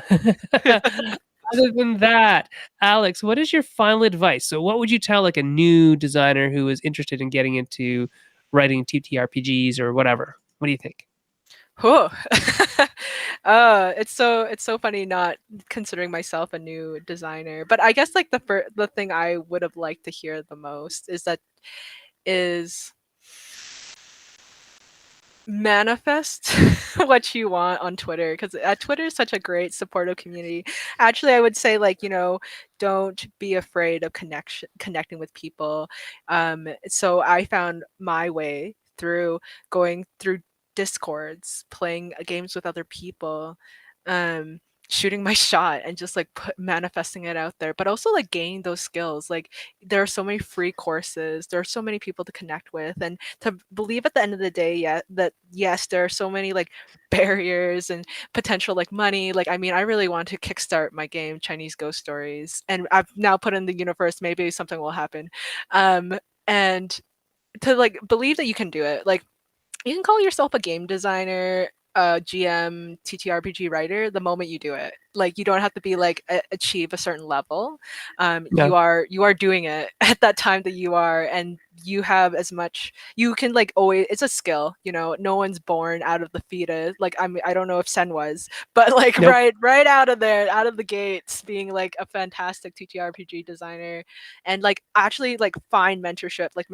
Other than that, Alex, what is your final advice? So, what would you tell like a new designer who is interested in getting into writing TTRPGs or whatever? What do you think? Whew. It's so funny not considering myself a new designer, but I guess like the thing I would have liked to hear the most is manifest what you want on Twitter, because Twitter is such a great supportive community. Actually, I would say like don't be afraid of connecting with people. So I found my way through going through discords, playing games with other people, um shooting my shot and just like manifesting it out there, but also like gaining those skills. Like there are so many free courses, there are so many people to connect with, and to believe at the end of the day, yeah, that yes, there are so many like barriers and potential like money. Like I mean, I really want to kickstart my game Chinese Ghost Stories, and I've now put in the universe, maybe something will happen. And to like believe that you can do it. Like you can call yourself a game designer a GM TTRPG writer the moment you do it. Like you don't have to be like achieve a certain level. Yeah. You are doing it at that time that you are, and you have as much. You can like always. It's a skill, you know. No one's born out of the fetus. Like I don't know if Sen was, but like Nope. right out of there, out of the gates, being like a fantastic TTRPG designer, and like actually like find mentorship, like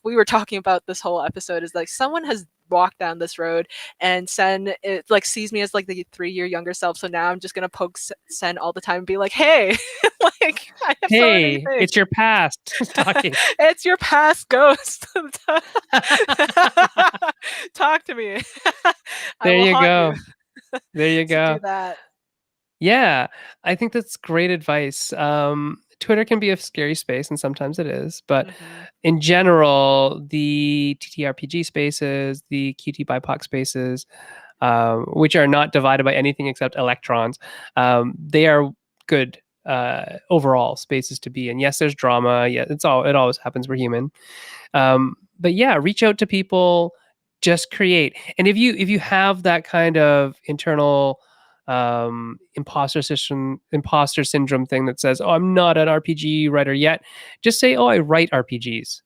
we were talking about this whole episode is like someone has walked down this road and Sen it like sees me as like the 3 year younger self. So now I'm just gonna poke Sen all the time and be like, hey, like I have so many Hey, things. it's your past talking. It's your past ghost. Talk to me. I There will you haunt you go. There you to do go. that. Yeah, I think that's great advice. Twitter can be a scary space, and sometimes it is. But Mm-hmm. in general, the TTRPG spaces, the QT BIPOC spaces, which are not divided by anything except electrons, they are good overall spaces to be in. Yes, there's drama. Yeah, it always happens. We're human. But yeah, reach out to people, just create. And if you have that kind of internal imposter syndrome thing that says, oh, I'm not an RPG writer yet, just say, oh, I write RPGs,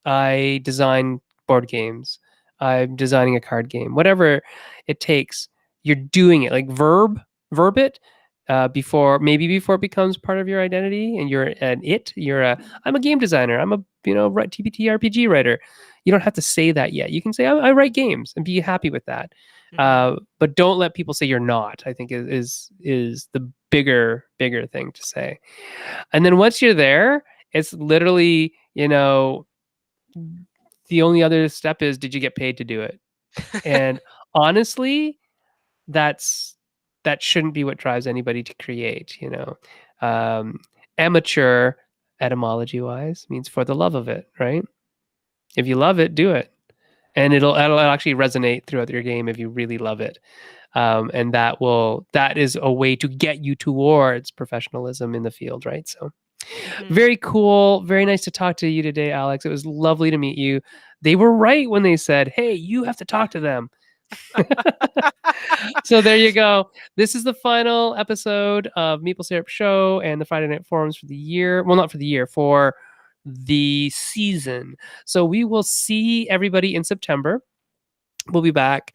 I design board games, I'm designing a card game, whatever it takes. You're doing it, like verb it, before it becomes part of your identity and you're an it. I'm a game designer. I'm a TBT RPG writer. You don't have to say that yet. You can say I write games and be happy with that. Mm-hmm. But don't let people say you're not. I think is the bigger thing to say. And then once you're there, it's literally the only other step is, did you get paid to do it? And honestly, that's that shouldn't be what drives anybody to create. Um, Amateur, etymology wise, means for the love of it, right? If you love it, do it, and it'll actually resonate throughout your game if you really love it. And that is a way to get you towards professionalism in the field, right? So Mm-hmm. very cool. Very nice to talk to you today, Alyx. It was lovely to meet you. They were right when they said, hey, you have to talk to them. So there you go. This is the final episode of Maple Syrup Show and the Friday Night Forums for the year. Well, not for the year, for the season. So we will see everybody in September. We'll be back.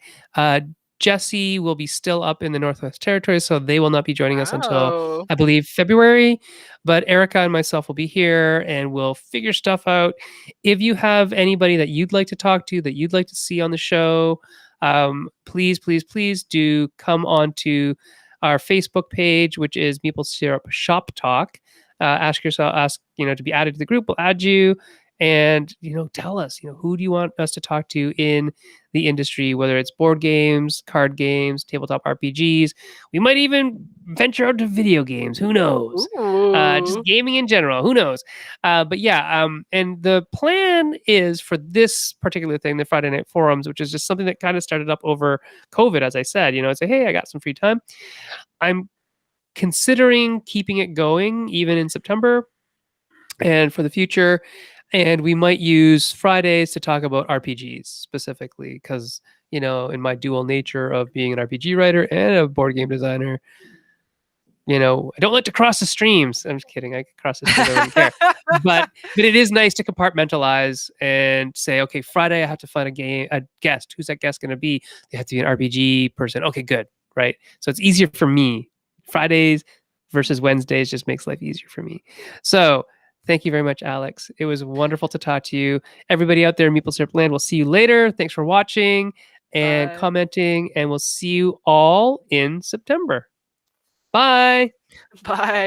Jesse will be still up in the Northwest Territories, so they will not be joining us until, Wow. I believe, February. But Erica and myself will be here, and we'll figure stuff out. If you have anybody that you'd like to talk to, that you'd like to see on the show, please do come on to our Facebook page, which is Maple Syrup Shop Talk. Ask to be added to the group. We'll add you, and tell us, who do you want us to talk to in the industry, whether it's board games, card games, tabletop RPGs. We might even venture out to video games. Who knows? Just Ooh. gaming in general. Who knows? But yeah, and the plan is for this particular thing, the Friday Night Forums, which is just something that kind of started up over COVID, as I said. I say, hey, I got some free time. I'm considering keeping it going even in September and for the future. And we might use Fridays to talk about RPGs specifically because, in my dual nature of being an RPG writer and a board game designer, I don't like to cross the streams. I'm just kidding. I could cross the streams. I wouldn't care. But it is nice to compartmentalize and say, okay, Friday I have to find a guest. Who's that guest going to be? They have to be an RPG person. Okay, good. Right. So it's easier for me. Fridays versus Wednesdays just makes life easier for me. So thank you very much, Alyx. It was wonderful to talk to you. Everybody out there in Maple Syrup Land, we'll see you later. Thanks for watching and Bye. commenting, and we'll see you all in September. Bye. Bye.